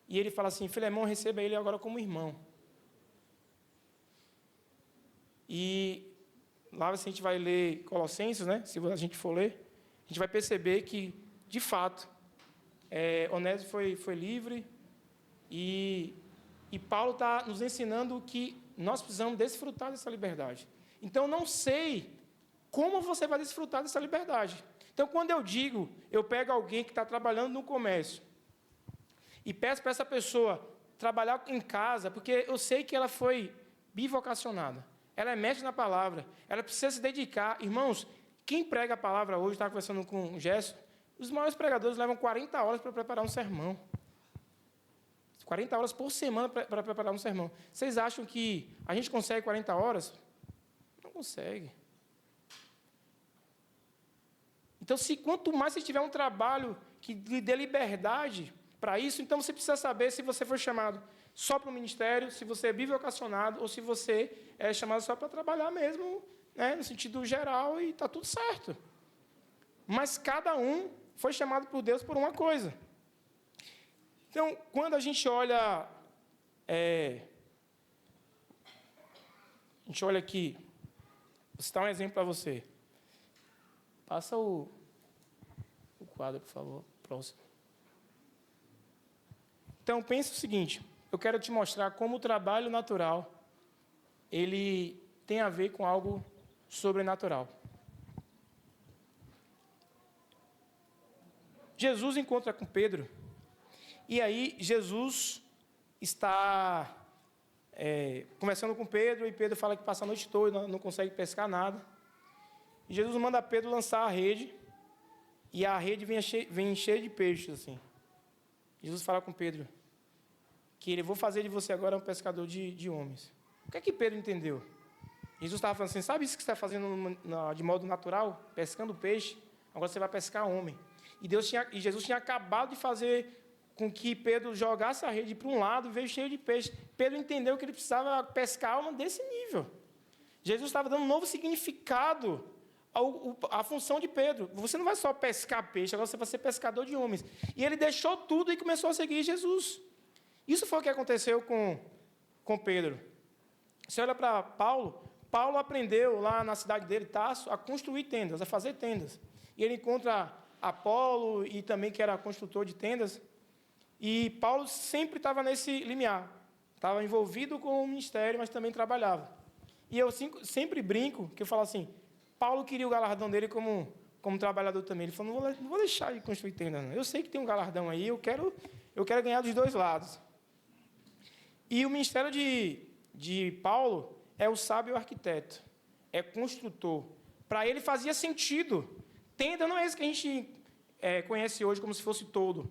E ele fala assim, Filemon, receba ele agora como irmão. E lá, se a gente vai ler Colossenses, né? Se a gente for ler, a gente vai perceber que, de fato, Onésimo foi livre e Paulo está nos ensinando que nós precisamos desfrutar dessa liberdade. Então, não sei como você vai desfrutar dessa liberdade. Então, quando eu pego alguém que está trabalhando no comércio e peço para essa pessoa trabalhar em casa, porque eu sei que ela foi bivocacionada. Ela é mestre na palavra, ela precisa se dedicar. Irmãos, quem prega a palavra hoje, estava conversando com o Gerson, os maiores pregadores levam 40 horas para preparar um sermão. 40 horas por semana para preparar um sermão. Vocês acham que a gente consegue 40 horas? Não consegue. Então, quanto mais você tiver um trabalho que lhe dê liberdade para isso, então você precisa saber se você foi chamado só para o ministério, se você é bivocacionado, ou se você é chamado só para trabalhar mesmo, né, no sentido geral, e está tudo certo. Mas cada um foi chamado por Deus por uma coisa. Então, quando a gente olha... a gente olha aqui, vou citar um exemplo para você. Passa o quadro, por favor, próximo. Então, pensa o seguinte, eu quero te mostrar como o trabalho natural, ele tem a ver com algo sobrenatural. Jesus encontra com Pedro, e aí Jesus está conversando com Pedro, e Pedro fala que passa a noite toda, não consegue pescar nada. E Jesus manda Pedro lançar a rede, e a rede vem cheia de peixes, assim. Jesus fala com Pedro, que vou fazer de você agora um pescador de homens. O que é que Pedro entendeu? Jesus estava falando assim, sabe isso que você está fazendo de modo natural? Pescando peixe, agora você vai pescar homem. E Jesus tinha acabado de fazer com que Pedro jogasse a rede para um lado e veio cheio de peixe. Pedro entendeu que ele precisava pescar alma desse nível. Jesus estava dando um novo significado à função de Pedro. Você não vai só pescar peixe, agora você vai ser pescador de homens. E ele deixou tudo e começou a seguir Jesus. Isso foi o que aconteceu com Pedro. Você olha para Paulo aprendeu lá na cidade dele, Tarso, a construir tendas, a fazer tendas. E ele encontra Apolo, e também que era construtor de tendas. E Paulo sempre estava nesse limiar. Estava envolvido com o ministério, mas também trabalhava. E eu sempre brinco, que eu falo assim, Paulo queria o galardão dele como trabalhador também. Ele falou, não vou deixar de construir tenda, não. Eu sei que tem um galardão aí, eu quero ganhar dos dois lados. E o ministério de Paulo é o sábio arquiteto, é construtor. Para ele fazia sentido. Tenda não é isso que a gente conhece hoje como se fosse todo.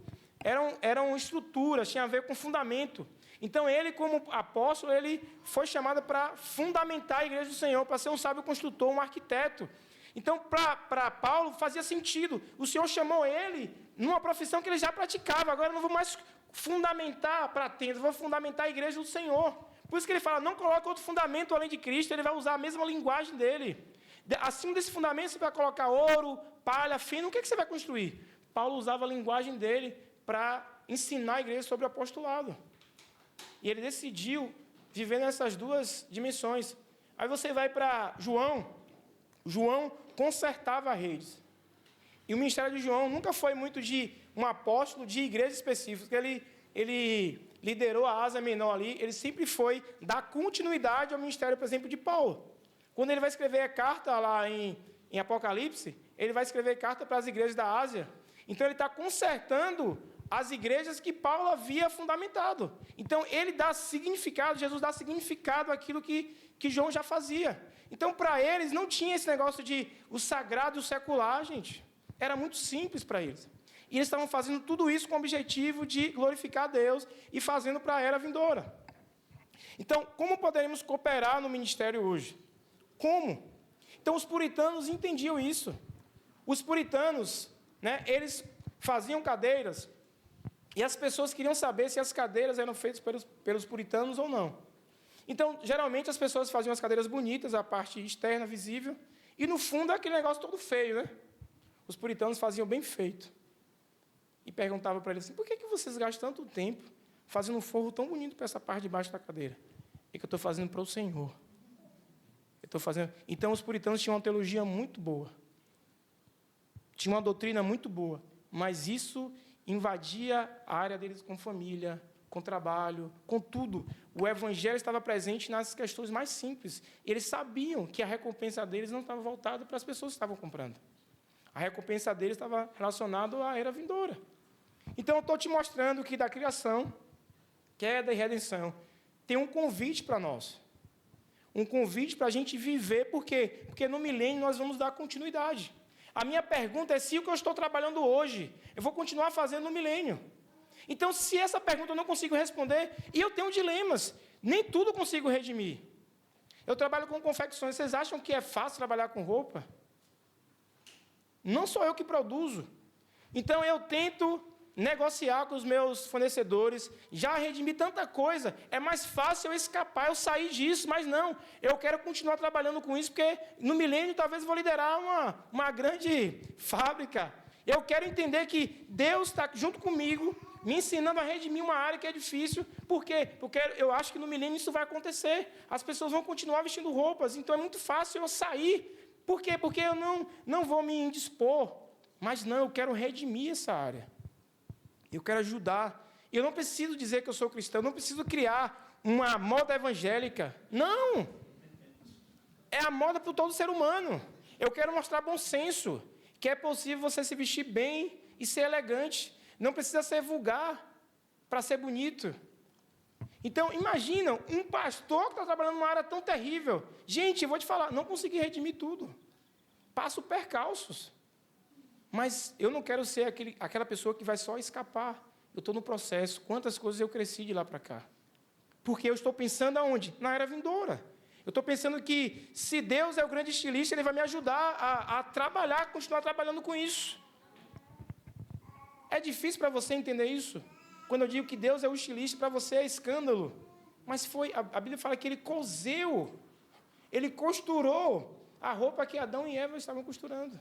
Eram estruturas, tinha a ver com fundamento. Então, ele, como apóstolo, ele foi chamado para fundamentar a igreja do Senhor, para ser um sábio construtor, um arquiteto. Então, para Paulo, fazia sentido. O Senhor chamou ele numa profissão que ele já praticava. Agora, eu não vou mais fundamentar para tenda, vou fundamentar a igreja do Senhor. Por isso que ele fala, não coloque outro fundamento além de Cristo, ele vai usar a mesma linguagem dele. Acima desse fundamento, você vai colocar ouro, palha, fino, o que você vai construir? Paulo usava a linguagem dele para ensinar a igreja sobre o apostolado. E ele decidiu viver nessas duas dimensões. Aí você vai para João. João consertava redes. E o ministério de João nunca foi muito de um apóstolo de igreja específica. Ele liderou a Ásia Menor ali. Ele sempre foi dar continuidade ao ministério, por exemplo, de Paulo. Quando ele vai escrever a carta lá em Apocalipse, ele vai escrever carta para as igrejas da Ásia. Então, ele está consertando as igrejas que Paulo havia fundamentado. Então, ele dá significado, Jesus dá significado àquilo que João já fazia. Então, para eles, não tinha esse negócio de o sagrado e o secular, gente. Era muito simples para eles. E eles estavam fazendo tudo isso com o objetivo de glorificar a Deus e fazendo para a era vindoura. Então, como poderemos cooperar no ministério hoje? Como? Então, os puritanos entendiam isso. Os puritanos, eles faziam cadeiras e as pessoas queriam saber se as cadeiras eram feitas pelos puritanos ou não. Então, geralmente, as pessoas faziam as cadeiras bonitas, a parte externa, visível, e no fundo, aquele negócio todo feio, Os puritanos faziam bem feito. E perguntavam para eles assim, por que vocês gastam tanto tempo fazendo um forro tão bonito para essa parte de baixo da cadeira? É que eu estou fazendo para o Senhor. Então, os puritanos tinham uma teologia muito boa. Tinham uma doutrina muito boa. Mas isso invadia a área deles com família, com trabalho, com tudo. O evangelho estava presente nas questões mais simples. Eles sabiam que a recompensa deles não estava voltada para as pessoas que estavam comprando. A recompensa deles estava relacionada à era vindoura. Então, eu estou te mostrando que da criação, queda e redenção, tem um convite para nós. Um convite para a gente viver. Por quê? Porque no milênio nós vamos dar continuidade. A minha pergunta é se o que eu estou trabalhando hoje, eu vou continuar fazendo no milênio. Então, se essa pergunta eu não consigo responder, e eu tenho dilemas, nem tudo eu consigo redimir. Eu trabalho com confecções. Vocês acham que é fácil trabalhar com roupa? Não sou eu que produzo. Então, eu tento negociar com os meus fornecedores, já redimi tanta coisa, é mais fácil eu escapar, eu sair disso, mas não, eu quero continuar trabalhando com isso, porque no milênio talvez eu vou liderar uma grande fábrica. Eu quero entender que Deus está junto comigo, me ensinando a redimir uma área que é difícil. Por quê? Porque eu acho que no milênio isso vai acontecer. As pessoas vão continuar vestindo roupas, então é muito fácil eu sair. Por quê? Porque eu não vou me indispor, mas não, eu quero redimir essa área. Eu quero ajudar. Eu não preciso dizer que eu sou cristão, eu não preciso criar uma moda evangélica. Não! É a moda para todo ser humano. Eu quero mostrar bom senso, que é possível você se vestir bem e ser elegante. Não precisa ser vulgar para ser bonito. Então, imagina, um pastor que está trabalhando numa área tão terrível. Gente, eu vou te falar, não consegui redimir tudo. Passo percalços. Mas eu não quero ser aquela pessoa que vai só escapar. Eu estou no processo. Quantas coisas eu cresci de lá para cá. Porque eu estou pensando aonde? Na era vindoura. Eu estou pensando que, se Deus é o grande estilista, Ele vai me ajudar a trabalhar, continuar trabalhando com isso. É difícil para você entender isso? Quando eu digo que Deus é o estilista, para você é escândalo. Mas a Bíblia fala que Ele coseu, Ele costurou a roupa que Adão e Eva estavam costurando.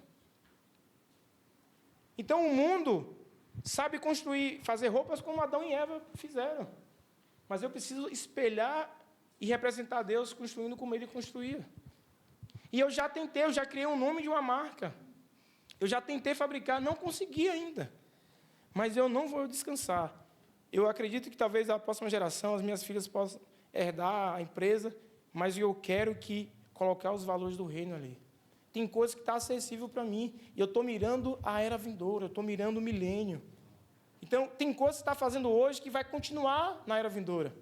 Então, o mundo sabe construir, fazer roupas como Adão e Eva fizeram. Mas eu preciso espelhar e representar Deus construindo como Ele construía. E eu já criei um nome de uma marca. Eu já tentei fabricar, não consegui ainda. Mas eu não vou descansar. Eu acredito que talvez a próxima geração, as minhas filhas possam herdar a empresa, mas eu quero colocar os valores do reino ali. Tem coisa que está acessível para mim, e eu estou mirando a era vindoura, eu estou mirando o milênio. Então, tem coisa que você está fazendo hoje que vai continuar na era vindoura.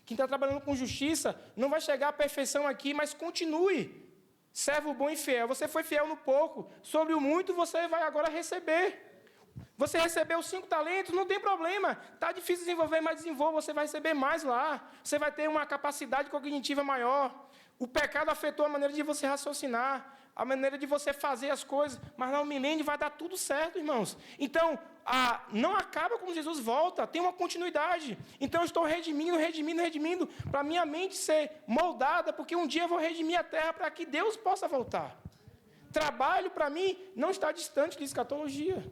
Quem está trabalhando com justiça não vai chegar à perfeição aqui, mas continue. Servo bom e fiel. Você foi fiel no pouco, sobre o muito você vai agora receber. Você recebeu 5 talentos, não tem problema. Está difícil desenvolver, mas desenvolva, você vai receber mais lá. Você vai ter uma capacidade cognitiva maior. O pecado afetou a maneira de você raciocinar, a maneira de você fazer as coisas, mas no milênio vai dar tudo certo, irmãos. Então, não acaba quando Jesus volta, tem uma continuidade. Então, eu estou redimindo, para a minha mente ser moldada, porque um dia eu vou redimir a terra para que Deus possa voltar. Trabalho, para mim, não está distante de escatologia.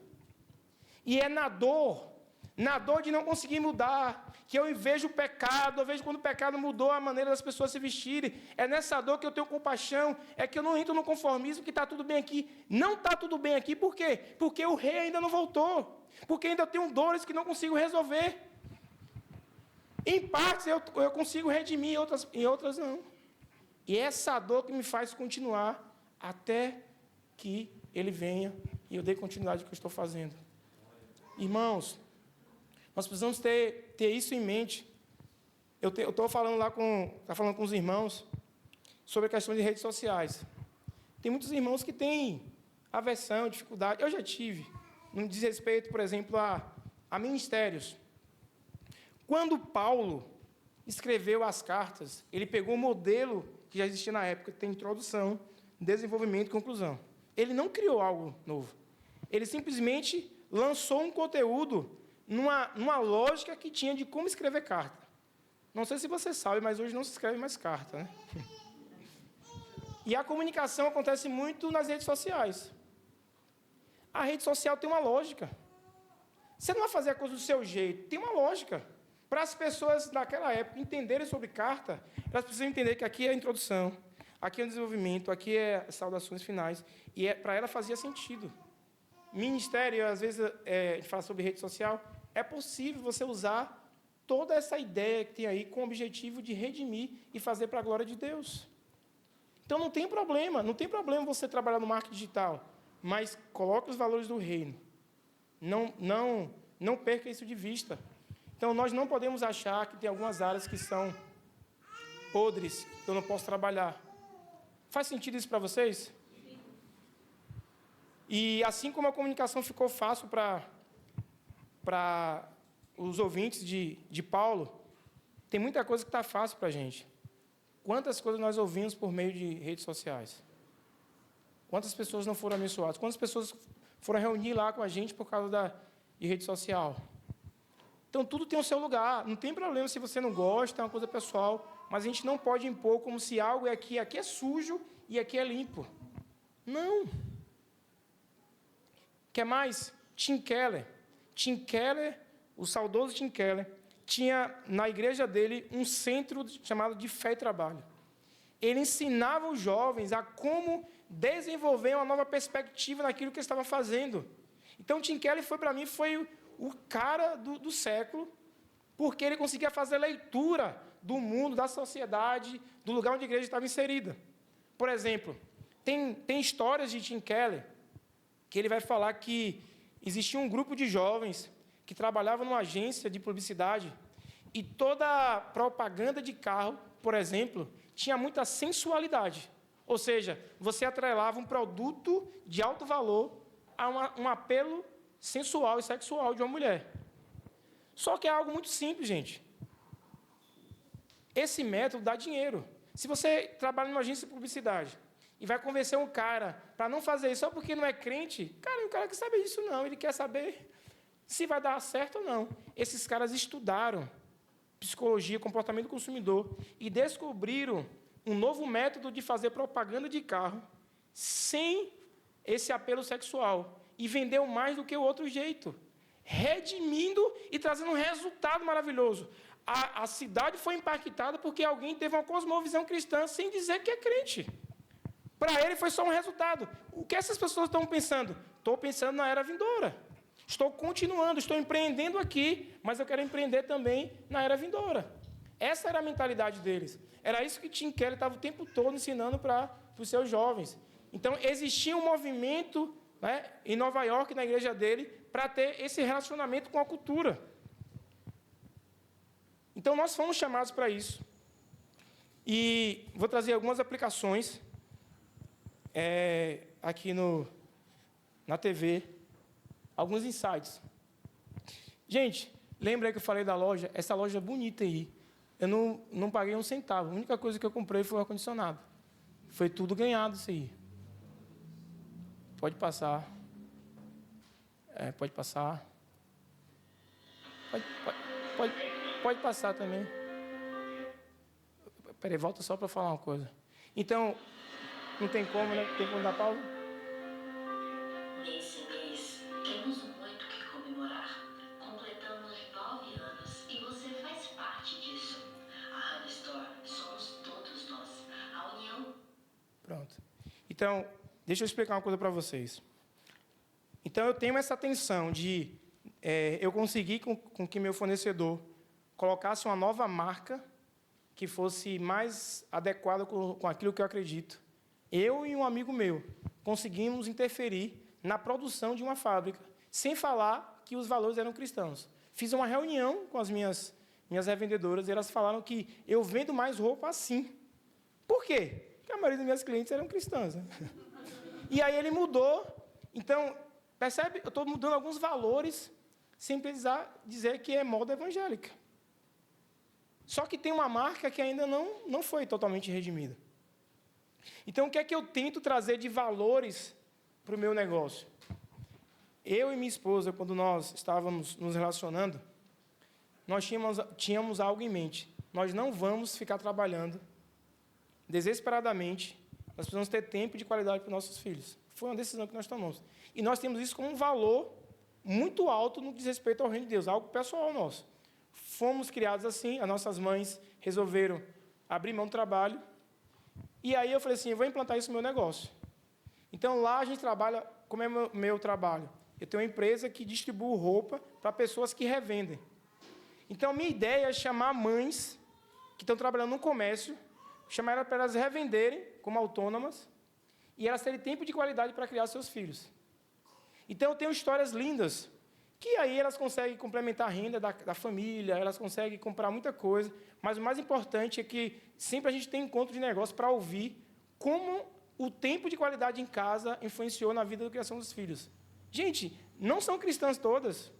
E é na dor de não conseguir mudar, que eu vejo o pecado, eu vejo quando o pecado mudou a maneira das pessoas se vestirem. É nessa dor que eu tenho compaixão, é que eu não entro no conformismo, que está tudo bem aqui. Não está tudo bem aqui, por quê? Porque o rei ainda não voltou, porque ainda tenho dores que não consigo resolver. Em partes eu consigo redimir, em outras não. E é essa dor que me faz continuar até que ele venha e eu dê continuidade ao que eu estou fazendo. Irmãos, nós precisamos ter isso em mente. Eu estou falando com os irmãos sobre a questão de redes sociais. Tem muitos irmãos que têm aversão, dificuldade. Eu já tive, no diz respeito, por exemplo, a ministérios. Quando Paulo escreveu as cartas, ele pegou um modelo que já existia na época, que tem introdução, desenvolvimento e conclusão. Ele não criou algo novo. Ele simplesmente lançou um conteúdo numa lógica que tinha de como escrever carta. Não sei se você sabe, mas hoje não se escreve mais carta, né? E a comunicação acontece muito nas redes sociais. A rede social tem uma lógica. Você não vai fazer a coisa do seu jeito, tem uma lógica. Para as pessoas daquela época entenderem sobre carta, elas precisam entender que aqui é a introdução, aqui é o desenvolvimento, aqui é as saudações finais. E para ela fazia sentido. Ministério, às vezes, a gente fala sobre rede social, é possível você usar toda essa ideia que tem aí com o objetivo de redimir e fazer para a glória de Deus. Então, não tem problema você trabalhar no marketing digital, mas coloque os valores do reino. Não perca isso de vista. Então, nós não podemos achar que tem algumas áreas que são podres, que eu não posso trabalhar. Faz sentido isso para vocês? E assim como a comunicação ficou fácil para os ouvintes de Paulo, tem muita coisa que está fácil para a gente. Quantas coisas nós ouvimos por meio de redes sociais? Quantas pessoas não foram abençoadas? Quantas pessoas foram reunir lá com a gente por causa de rede social? Então, tudo tem o seu lugar. Não tem problema se você não gosta, é uma coisa pessoal, mas a gente não pode impor como se algo aqui é sujo e aqui é limpo. Não. Quer mais? Tim Keller. Tim Keller, o saudoso Tim Keller, tinha na igreja dele um centro chamado de fé e trabalho. Ele ensinava os jovens a como desenvolver uma nova perspectiva naquilo que eles estavam fazendo. Então, Tim Keller, para mim, foi o cara do século, porque ele conseguia fazer leitura do mundo, da sociedade, do lugar onde a igreja estava inserida. Por exemplo, tem histórias de Tim Keller, que ele vai falar que existia um grupo de jovens que trabalhavam numa agência de publicidade e toda propaganda de carro, por exemplo, tinha muita sensualidade. Ou seja, você atrelava um produto de alto valor a um apelo sensual e sexual de uma mulher. Só que é algo muito simples, gente. Esse método dá dinheiro. Se você trabalha numa agência de publicidade e vai convencer um cara para não fazer isso só porque não é crente, cara, o cara quer saber disso não. Ele quer saber se vai dar certo ou não. Esses caras estudaram psicologia, comportamento do consumidor e descobriram um novo método de fazer propaganda de carro sem esse apelo sexual e vendeu mais do que o outro jeito, redimindo e trazendo um resultado maravilhoso. A cidade foi impactada porque alguém teve uma cosmovisão cristã sem dizer que é crente. Para ele foi só um resultado. O que essas pessoas estão pensando? Estou pensando na era vindoura. Estou continuando, estou empreendendo aqui, mas eu quero empreender também na era vindoura. Essa era a mentalidade deles. Era isso que Tim Keller estava o tempo todo ensinando para os seus jovens. Então, existia um movimento, né, em Nova York, na igreja dele, para ter esse relacionamento com a cultura. Então, nós fomos chamados para isso. E vou trazer algumas aplicações aqui na TV, alguns insights. Gente, lembra aí que eu falei da loja? Essa loja é bonita aí. Eu não paguei um centavo. A única coisa que eu comprei foi o ar-condicionado. Foi tudo ganhado isso aí. Pode passar. Pode passar. Pode passar também. Peraí, volta só para falar uma coisa. Então, não tem como, né? Tem como dar pausa? Nesse mês, temos muito que comemorar. Completamos 9 anos e você faz parte disso. A Hannah Store somos todos nós. A união... Pronto. Então, deixa eu explicar uma coisa para vocês. Então, eu tenho essa tensão de eu conseguir com que meu fornecedor colocasse uma nova marca que fosse mais adequada com aquilo que eu acredito. Eu e um amigo meu conseguimos interferir na produção de uma fábrica, sem falar que os valores eram cristãos. Fiz uma reunião com as minhas revendedoras e elas falaram que eu vendo mais roupa assim. Por quê? Porque a maioria das minhas clientes eram cristãs. Né? E aí ele mudou. Então, percebe? Eu estou mudando alguns valores sem precisar dizer que é moda evangélica. Só que tem uma marca que ainda não foi totalmente redimida. Então, o que é que eu tento trazer de valores para o meu negócio? Eu e minha esposa, quando nós estávamos nos relacionando, nós tínhamos algo em mente. Nós não vamos ficar trabalhando desesperadamente. Nós precisamos ter tempo de qualidade para os nossos filhos. Foi uma decisão que nós tomamos. E nós temos isso como um valor muito alto no que diz respeito ao reino de Deus, algo pessoal nosso. Fomos criados assim, as nossas mães resolveram abrir mão do trabalho. E aí eu falei assim, eu vou implantar isso no meu negócio. Então, lá a gente trabalha, como é meu trabalho? Eu tenho uma empresa que distribui roupa para pessoas que revendem. Então, minha ideia é chamar mães que estão trabalhando no comércio, chamar elas para elas revenderem como autônomas e elas terem tempo de qualidade para criar seus filhos. Então, eu tenho histórias lindas, que aí elas conseguem complementar a renda da família, elas conseguem comprar muita coisa, mas o mais importante é que sempre a gente tem encontro de negócio para ouvir como o tempo de qualidade em casa influenciou na vida da criação dos filhos. Gente, não são cristãs todas,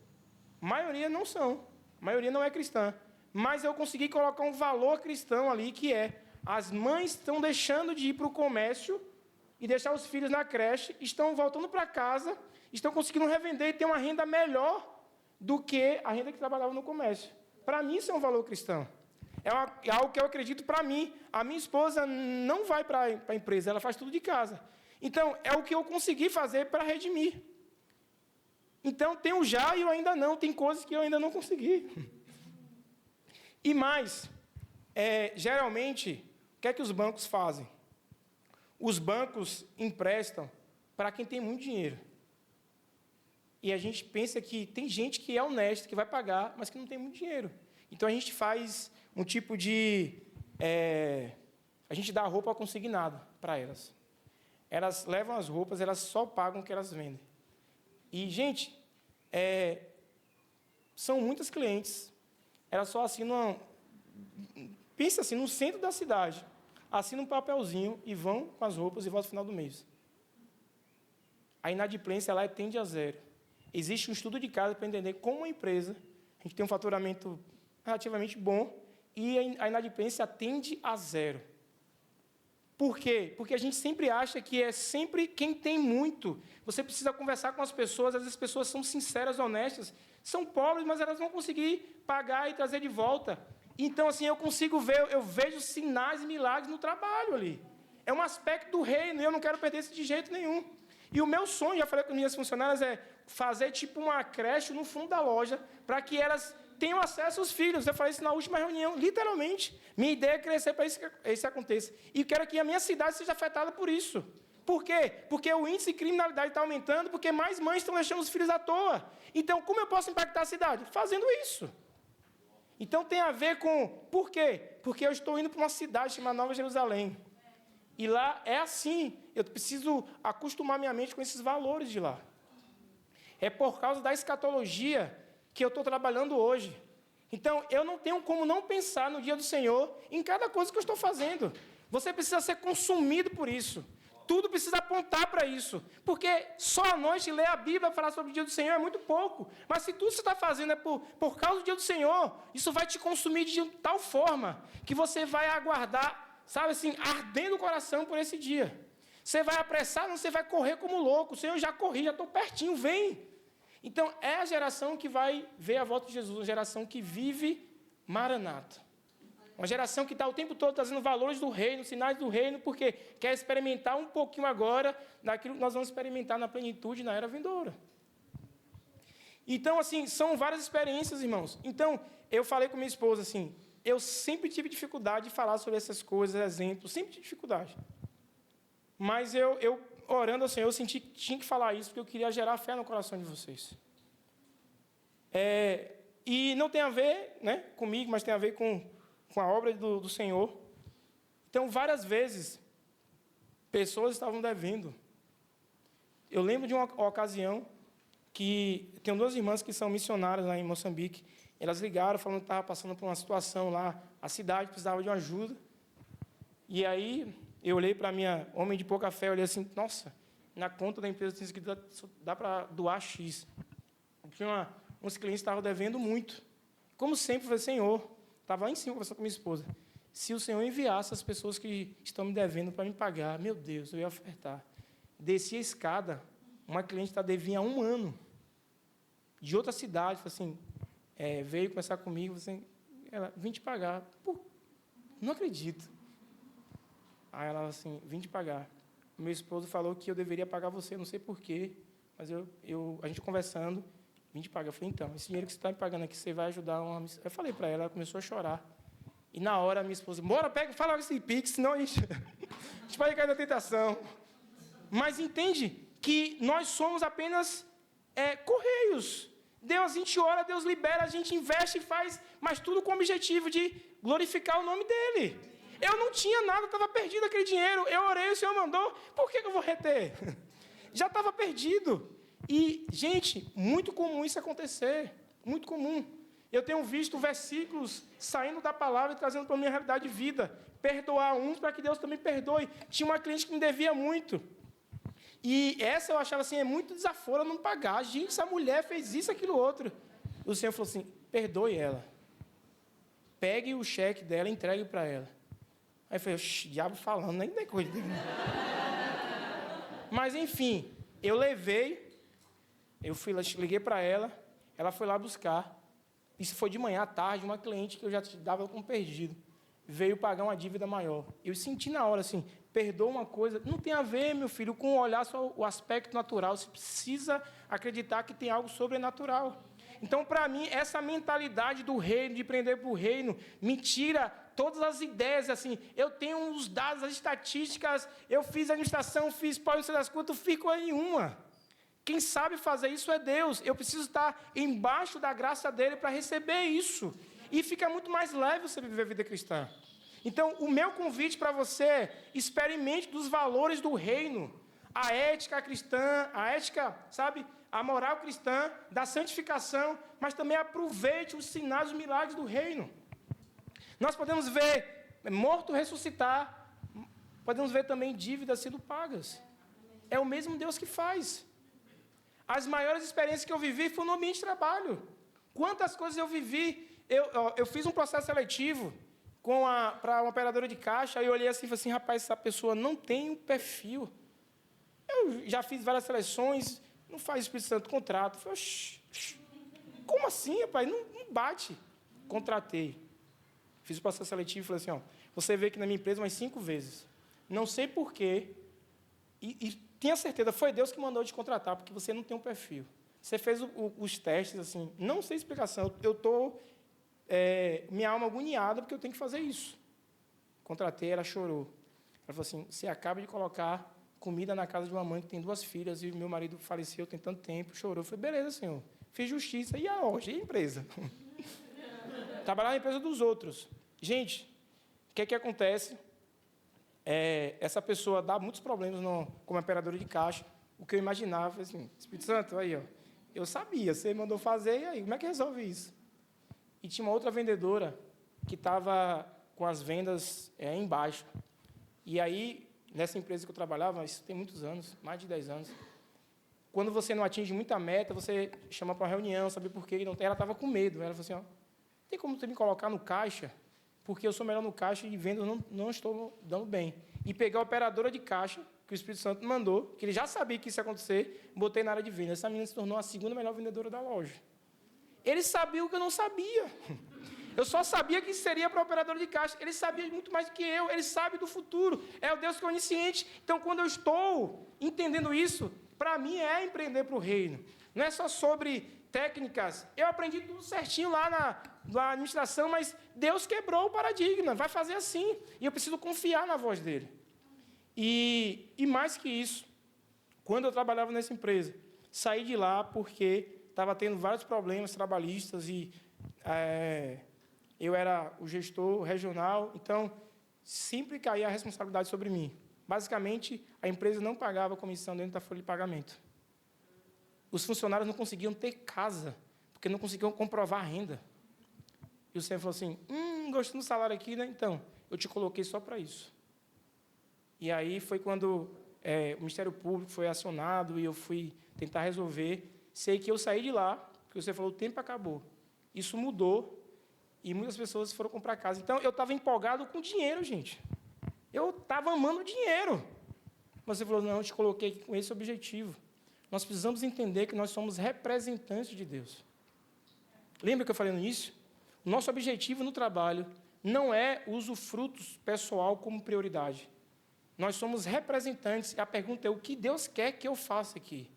a maioria não são, a maioria não é cristã, mas eu consegui colocar um valor cristão ali, que é, as mães estão deixando de ir para o comércio e deixar os filhos na creche, estão voltando para casa, estão conseguindo revender e ter uma renda melhor do que a renda que trabalhava no comércio. Para mim, isso é um valor cristão. É algo que eu acredito para mim. A minha esposa não vai para a empresa, ela faz tudo de casa. Então, é o que eu consegui fazer para redimir. Então, tem o já e eu ainda não. Tem coisas que eu ainda não consegui. E mais, geralmente, o que é que os bancos fazem? Os bancos emprestam para quem tem muito dinheiro. E a gente pensa que tem gente que é honesta, que vai pagar, mas que não tem muito dinheiro. Então, a gente faz um tipo de... a gente dá roupa consignada para elas. Elas levam as roupas, elas só pagam o que elas vendem. E, gente, são muitas clientes. Elas só assinam... Pensa assim, no centro da cidade. Assinam um papelzinho e vão com as roupas e voltam no final do mês. A inadimplência, ela tende a zero. Existe um estudo de caso para entender como uma empresa, a gente tem um faturamento relativamente bom, e a inadimplência tende a zero. Por quê? Porque a gente sempre acha que é sempre quem tem muito. Você precisa conversar com as pessoas, às vezes as pessoas são sinceras, honestas, são pobres, mas elas vão conseguir pagar e trazer de volta. Então, assim, eu vejo sinais e milagres no trabalho ali. É um aspecto do reino, e eu não quero perder isso de jeito nenhum. E o meu sonho, já falei com minhas funcionárias, é fazer tipo uma creche no fundo da loja, para que elas tenham acesso aos filhos. Eu falei isso na última reunião, literalmente. Minha ideia é crescer para isso aconteça. E quero que a minha cidade seja afetada por isso. Por quê? Porque o índice de criminalidade está aumentando, porque mais mães estão deixando os filhos à toa. Então, como eu posso impactar a cidade? Fazendo isso. Então, tem a ver com... Por quê? Porque eu estou indo para uma cidade chamada Nova Jerusalém. E lá é assim. Eu preciso acostumar minha mente com esses valores de lá. É por causa da escatologia que eu estou trabalhando hoje. Então, eu não tenho como não pensar no dia do Senhor em cada coisa que eu estou fazendo. Você precisa ser consumido por isso. Tudo precisa apontar para isso. Porque só à noite ler a Bíblia, falar sobre o dia do Senhor é muito pouco. Mas se tudo que você está fazendo é por causa do dia do Senhor, isso vai te consumir de tal forma que você vai aguardar, sabe assim, ardendo o coração por esse dia. Você vai apressar, não, você vai correr como louco. O Senhor, já corri, já estou pertinho, vem. Então, é a geração que vai ver a volta de Jesus, uma geração que vive Maranata. Uma geração que está o tempo todo trazendo valores do reino, sinais do reino, porque quer experimentar um pouquinho agora daquilo que nós vamos experimentar na plenitude na era vindoura. Então, assim, são várias experiências, irmãos. Então, eu falei com minha esposa, assim, eu sempre tive dificuldade de falar sobre essas coisas, exemplos, sempre tive dificuldade. Mas eu orando ao Senhor, eu senti que tinha que falar isso, porque eu queria gerar fé no coração de vocês. E não tem a ver, né, comigo, mas tem a ver com a obra do Senhor. Então, várias vezes, pessoas estavam devendo. Eu lembro de uma ocasião que tem duas irmãs que são missionárias lá em Moçambique. Elas ligaram falando que estavam passando por uma situação lá, a cidade precisava de uma ajuda. E aí, eu olhei para a minha homem de pouca fé, olhei assim, nossa, na conta da empresa tem escrito, dá para doar X. Tinha uns clientes que estavam devendo muito. Como sempre, eu falei, Senhor, estava lá em cima conversando com minha esposa, se o Senhor enviasse as pessoas que estão me devendo para me pagar, meu Deus, eu ia ofertar. Desci a escada, uma cliente está devendo há 1 ano, de outra cidade, falou assim, veio conversar comigo, assim, ela, vim te pagar. Pô, não acredito. Aí ela assim, vim te pagar. Meu esposo falou que eu deveria pagar você, não sei porquê, mas a gente conversando, vim te pagar. Eu falei, então, esse dinheiro que você está me pagando aqui, você vai ajudar uma... Eu falei para ela, ela começou a chorar. E na hora, a minha esposa, bora, pega, fala esse Pix, senão a gente pode cair na tentação. Mas entende que nós somos apenas correios. Deus, a gente ora, Deus libera, a gente investe e faz, mas tudo com o objetivo de glorificar o nome dEle. Eu não tinha nada, estava perdido aquele dinheiro. Eu orei, o Senhor mandou, por que eu vou reter? Já estava perdido. E, gente, muito comum isso acontecer. Muito comum. Eu tenho visto versículos saindo da palavra e trazendo para a minha realidade de vida. Perdoar uns para que Deus também perdoe. Tinha uma cliente que me devia muito. E essa eu achava assim, é muito desaforo não pagar. Gente, essa mulher fez isso, aquilo, outro. O Senhor falou assim, perdoe ela. Pegue o cheque dela e entregue para ela. Aí eu falei, diabo falando, nem é coisa dele. Mas, enfim, eu levei, liguei para ela, ela foi lá buscar. Isso foi de manhã à tarde, uma cliente que eu já dava como perdido. Veio pagar uma dívida maior. Eu senti na hora assim, perdoa uma coisa. Não tem a ver, meu filho, com olhar só o aspecto natural. Você precisa acreditar que tem algo sobrenatural. Então, para mim, essa mentalidade do reino, de prender para o reino, me tira todas as ideias, assim, eu tenho os dados, as estatísticas, eu fiz administração, fiz pós, não sei das quantas, não fico nenhuma. Quem sabe fazer isso é Deus. Eu preciso estar embaixo da graça dele para receber isso. E fica muito mais leve você viver a vida cristã. Então, o meu convite para você é: experimente dos valores do reino. A ética cristã, a ética, sabe, a moral cristã, da santificação, mas também aproveite os sinais, os milagres do reino. Nós podemos ver morto ressuscitar, podemos ver também dívidas sendo pagas. É o mesmo Deus que faz. As maiores experiências que eu vivi foram no ambiente de trabalho. Quantas coisas eu vivi. Eu fiz um processo seletivo para uma operadora de caixa, aí eu olhei assim e falei assim: rapaz, essa pessoa não tem um perfil. Eu já fiz várias seleções, não faz Espírito Santo contrato. Eu falei: como assim, rapaz? Não bate. Contratei. Fiz o processo seletivo e falei assim: ó, você veio aqui na minha empresa umas 5 vezes. Não sei porquê. E tenha certeza, foi Deus que mandou te contratar, porque você não tem um perfil. Você fez os testes, assim, não sei explicação. Eu estou, minha alma agoniada, porque eu tenho que fazer isso. Contratei, ela chorou. Ela falou assim: você acaba de colocar comida na casa de uma mãe que tem 2 filhas, e meu marido faleceu tem tanto tempo, chorou. Eu falei: beleza, senhor. Fiz justiça. E a loja? E a empresa? Trabalhar na empresa dos outros. Gente, o que acontece? Essa pessoa dá muitos problemas como operadora de caixa. O que eu imaginava, assim: Espírito Santo, aí, ó, eu sabia, você mandou fazer, e aí, como é que resolve isso? E tinha uma outra vendedora que estava com as vendas embaixo. E aí, nessa empresa que eu trabalhava, isso tem muitos anos, mais de 10 anos, quando você não atinge muita meta, você chama para uma reunião, saber por quê. Ela estava com medo. Ela falou assim: ó, tem como você me colocar no caixa? Porque eu sou melhor no caixa e vendas não estou dando bem. E pegar a operadora de caixa, que o Espírito Santo mandou, que ele já sabia que isso ia acontecer, botei na área de vendas. Essa menina se tornou a 2ª melhor vendedora da loja. Ele sabia o que eu não sabia. Eu só sabia que seria para a operadora de caixa. Ele sabia muito mais do que eu. Ele sabe do futuro. É o Deus que é onisciente. Então, quando eu estou entendendo isso, para mim é empreender para o reino. Não é só sobre técnicas. Eu aprendi tudo certinho lá na administração, mas Deus quebrou o paradigma. Vai fazer assim. E eu preciso confiar na voz dele. E mais que isso, quando eu trabalhava nessa empresa, saí de lá porque estava tendo vários problemas trabalhistas e eu era o gestor regional, então sempre caía a responsabilidade sobre mim. Basicamente, a empresa não pagava comissão dentro da folha de pagamento. Os funcionários não conseguiam ter casa, porque não conseguiam comprovar a renda. E o Senhor falou assim: gostou do salário aqui, né? Então, eu te coloquei só para isso. E aí foi quando o Ministério Público foi acionado e eu fui tentar resolver. Sei que eu saí de lá, porque você falou: o tempo acabou. Isso mudou e muitas pessoas foram comprar casa. Então, eu estava empolgado com dinheiro, gente. Eu estava amando dinheiro. Você falou: não, eu te coloquei aqui com esse objetivo. Nós precisamos entender que nós somos representantes de Deus. Lembra que eu falei no início? O nosso objetivo no trabalho não é usufrutos pessoal como prioridade. Nós somos representantes. E a pergunta é: o que Deus quer que eu faça aqui?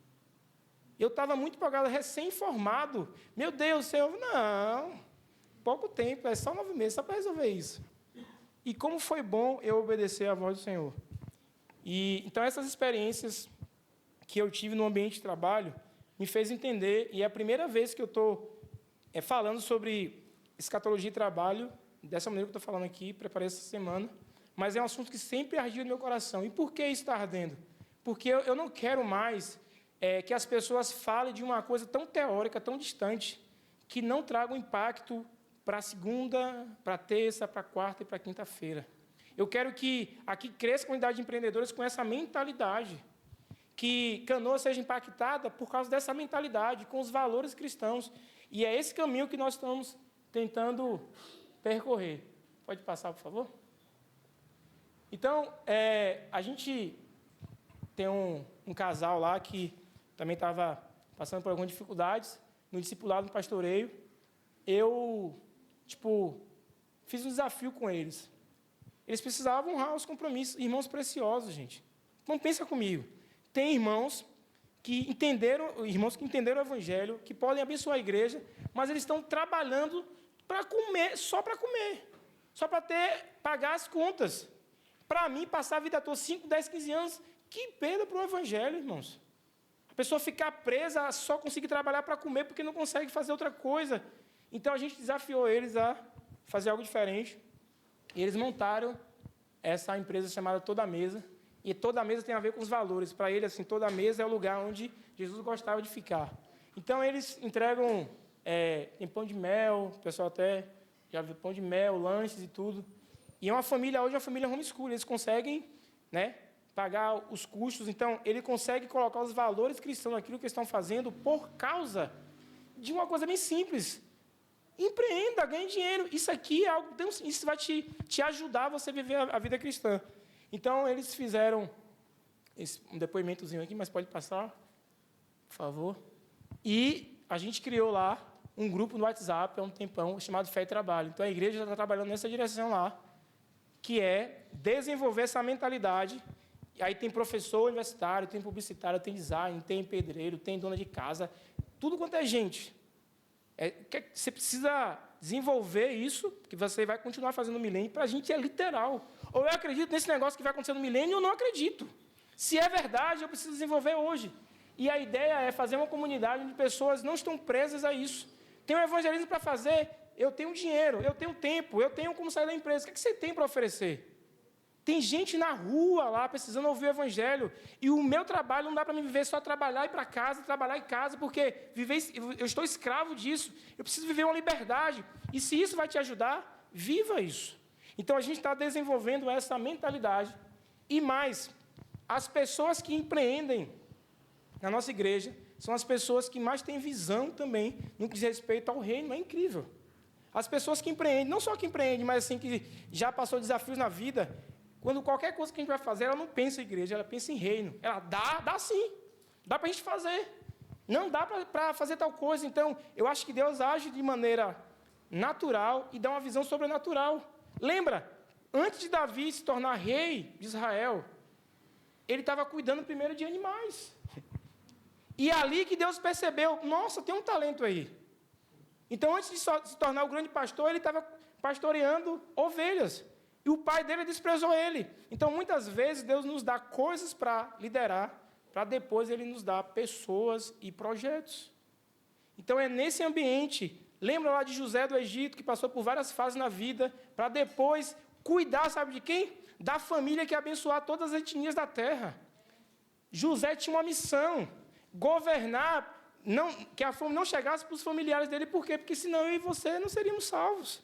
Eu estava muito empolgado, recém-formado. Meu Deus, Senhor, não. Pouco tempo, é só 9 meses, só para resolver isso. E como foi bom eu obedecer à voz do Senhor. Então, essas experiências que eu tive no ambiente de trabalho me fez entender, e é a primeira vez que eu estou falando sobre escatologia e trabalho, dessa maneira que eu estou falando aqui, preparei essa semana, mas é um assunto que sempre ardia no meu coração. E por que isso está ardendo? Porque eu não quero mais que as pessoas falem de uma coisa tão teórica, tão distante, que não traga um impacto para a segunda, para a terça, para a quarta e para a quinta-feira. Eu quero que aqui cresça a comunidade de empreendedores com essa mentalidade, que Canoas seja impactada por causa dessa mentalidade, com os valores cristãos. E é esse caminho que nós estamos tentando percorrer. Pode passar, por favor? Então, a gente tem um casal lá que também estava passando por algumas dificuldades no discipulado, no pastoreio. Eu, fiz um desafio com eles. Eles precisavam honrar os compromissos. Irmãos preciosos, gente. Então, pensa comigo. Tem irmãos que entenderam o Evangelho, que podem abençoar a igreja, mas eles estão trabalhando para comer, só para pagar as contas. Para mim, passar a vida toda, 5, 10, 15 anos, que perda para o Evangelho, irmãos. A pessoa ficar presa a só conseguir trabalhar para comer, porque não consegue fazer outra coisa. Então, a gente desafiou eles a fazer algo diferente. E eles montaram essa empresa chamada Toda Mesa. E Toda Mesa tem a ver com os valores. Para ele, assim, Toda Mesa é o lugar onde Jesus gostava de ficar. Então, eles entregam tem pão de mel, o pessoal até já viu pão de mel, lanches e tudo. E é uma família, hoje é uma família homeschool. Eles conseguem, né, pagar os custos. Então, ele consegue colocar os valores cristãos naquilo que eles estão fazendo por causa de uma coisa bem simples. Empreenda, ganhe dinheiro. Isso aqui é algo, isso vai te ajudar a você viver a vida cristã. Então, eles fizeram um depoimentozinho aqui, mas pode passar, por favor. E a gente criou lá um grupo no WhatsApp há um tempão, chamado Fé e Trabalho. Então, a igreja já está trabalhando nessa direção lá, que é desenvolver essa mentalidade. E aí tem professor universitário, tem publicitário, tem design, tem pedreiro, tem dona de casa, tudo quanto é gente. Você precisa desenvolver isso, que você vai continuar fazendo no milênio. Para a gente é literal. Ou eu acredito nesse negócio que vai acontecer no milênio, ou eu não acredito. Se é verdade, eu preciso desenvolver hoje. E a ideia é fazer uma comunidade onde pessoas não estão presas a isso. Tem um evangelismo para fazer, eu tenho dinheiro, eu tenho tempo, eu tenho como sair da empresa. O que você tem para oferecer? Tem gente na rua lá precisando ouvir o evangelho. E o meu trabalho não dá para me viver só trabalhar e ir para casa, trabalhar em casa, porque eu estou escravo disso. Eu preciso viver uma liberdade. E se isso vai te ajudar, viva isso. Então, a gente está desenvolvendo essa mentalidade. E mais, as pessoas que empreendem na nossa igreja são as pessoas que mais têm visão também no que diz respeito ao reino. É incrível. As pessoas que empreendem, não só que empreendem, mas assim que já passou desafios na vida, quando qualquer coisa que a gente vai fazer, ela não pensa em igreja, ela pensa em reino. Ela dá sim. Dá para a gente fazer. Não dá para fazer tal coisa. Então, eu acho que Deus age de maneira natural e dá uma visão sobrenatural. Lembra, antes de Davi se tornar rei de Israel, ele estava cuidando primeiro de animais. E é ali que Deus percebeu, nossa, tem um talento aí. Então, antes de se tornar o grande pastor, ele estava pastoreando ovelhas. E o pai dele desprezou ele. Então, muitas vezes, Deus nos dá coisas para liderar, para depois Ele nos dar pessoas e projetos. Então, é nesse ambiente. Lembra lá de José do Egito, que passou por várias fases na vida, para depois cuidar, sabe de quem? Da família que ia abençoar todas as etnias da terra. José tinha uma missão, governar, que a fome não chegasse para os familiares dele. Por quê? Porque senão eu e você não seríamos salvos.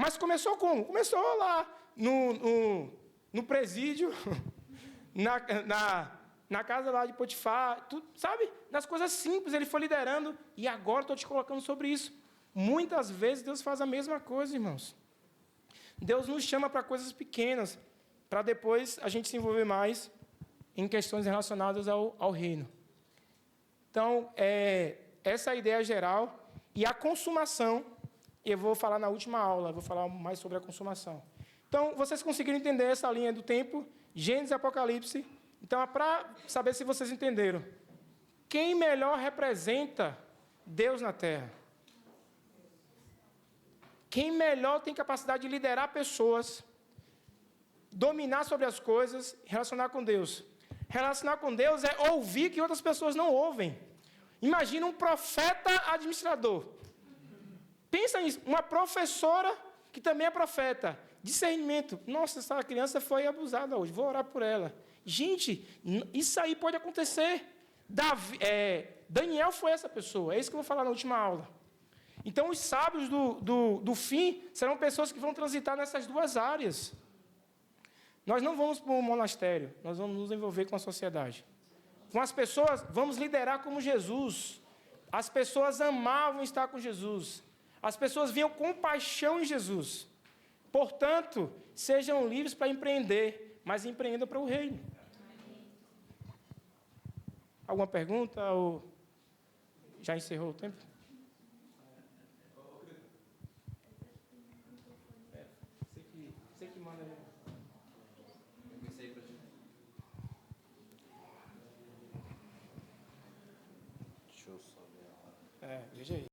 Mas começou como? Começou lá no presídio, na casa lá de Potifar, tudo, sabe? Nas coisas simples, ele foi liderando, e agora estou te colocando sobre isso. Muitas vezes Deus faz a mesma coisa, irmãos. Deus nos chama para coisas pequenas, para depois a gente se envolver mais em questões relacionadas ao reino. Então, essa é a ideia geral, e a consumação. Eu vou falar na última aula, vou falar mais sobre a consumação. Então, vocês conseguiram entender essa linha do tempo, Gênesis e Apocalipse. Então, para saber se vocês entenderam, quem melhor representa Deus na Terra? Quem melhor tem capacidade de liderar pessoas, dominar sobre as coisas, relacionar com Deus? Relacionar com Deus é ouvir que outras pessoas não ouvem. Imagina um profeta administrador. Pensa nisso, uma professora que também é profeta, discernimento. Nossa, essa criança foi abusada hoje, vou orar por ela. Gente, isso aí pode acontecer. Daniel foi essa pessoa, é isso que eu vou falar na última aula. Então, os sábios do fim serão pessoas que vão transitar nessas duas áreas. Nós não vamos para um monastério, nós vamos nos envolver com a sociedade. Com as pessoas, vamos liderar como Jesus. As pessoas amavam estar com Jesus. As pessoas viam compaixão em Jesus. Portanto, sejam livres para empreender, mas empreendam para o reino. Alguma pergunta? Ou já encerrou o tempo? Você que manda aí. Eu pensei para ti. Deixa eu só ver. Veja aí.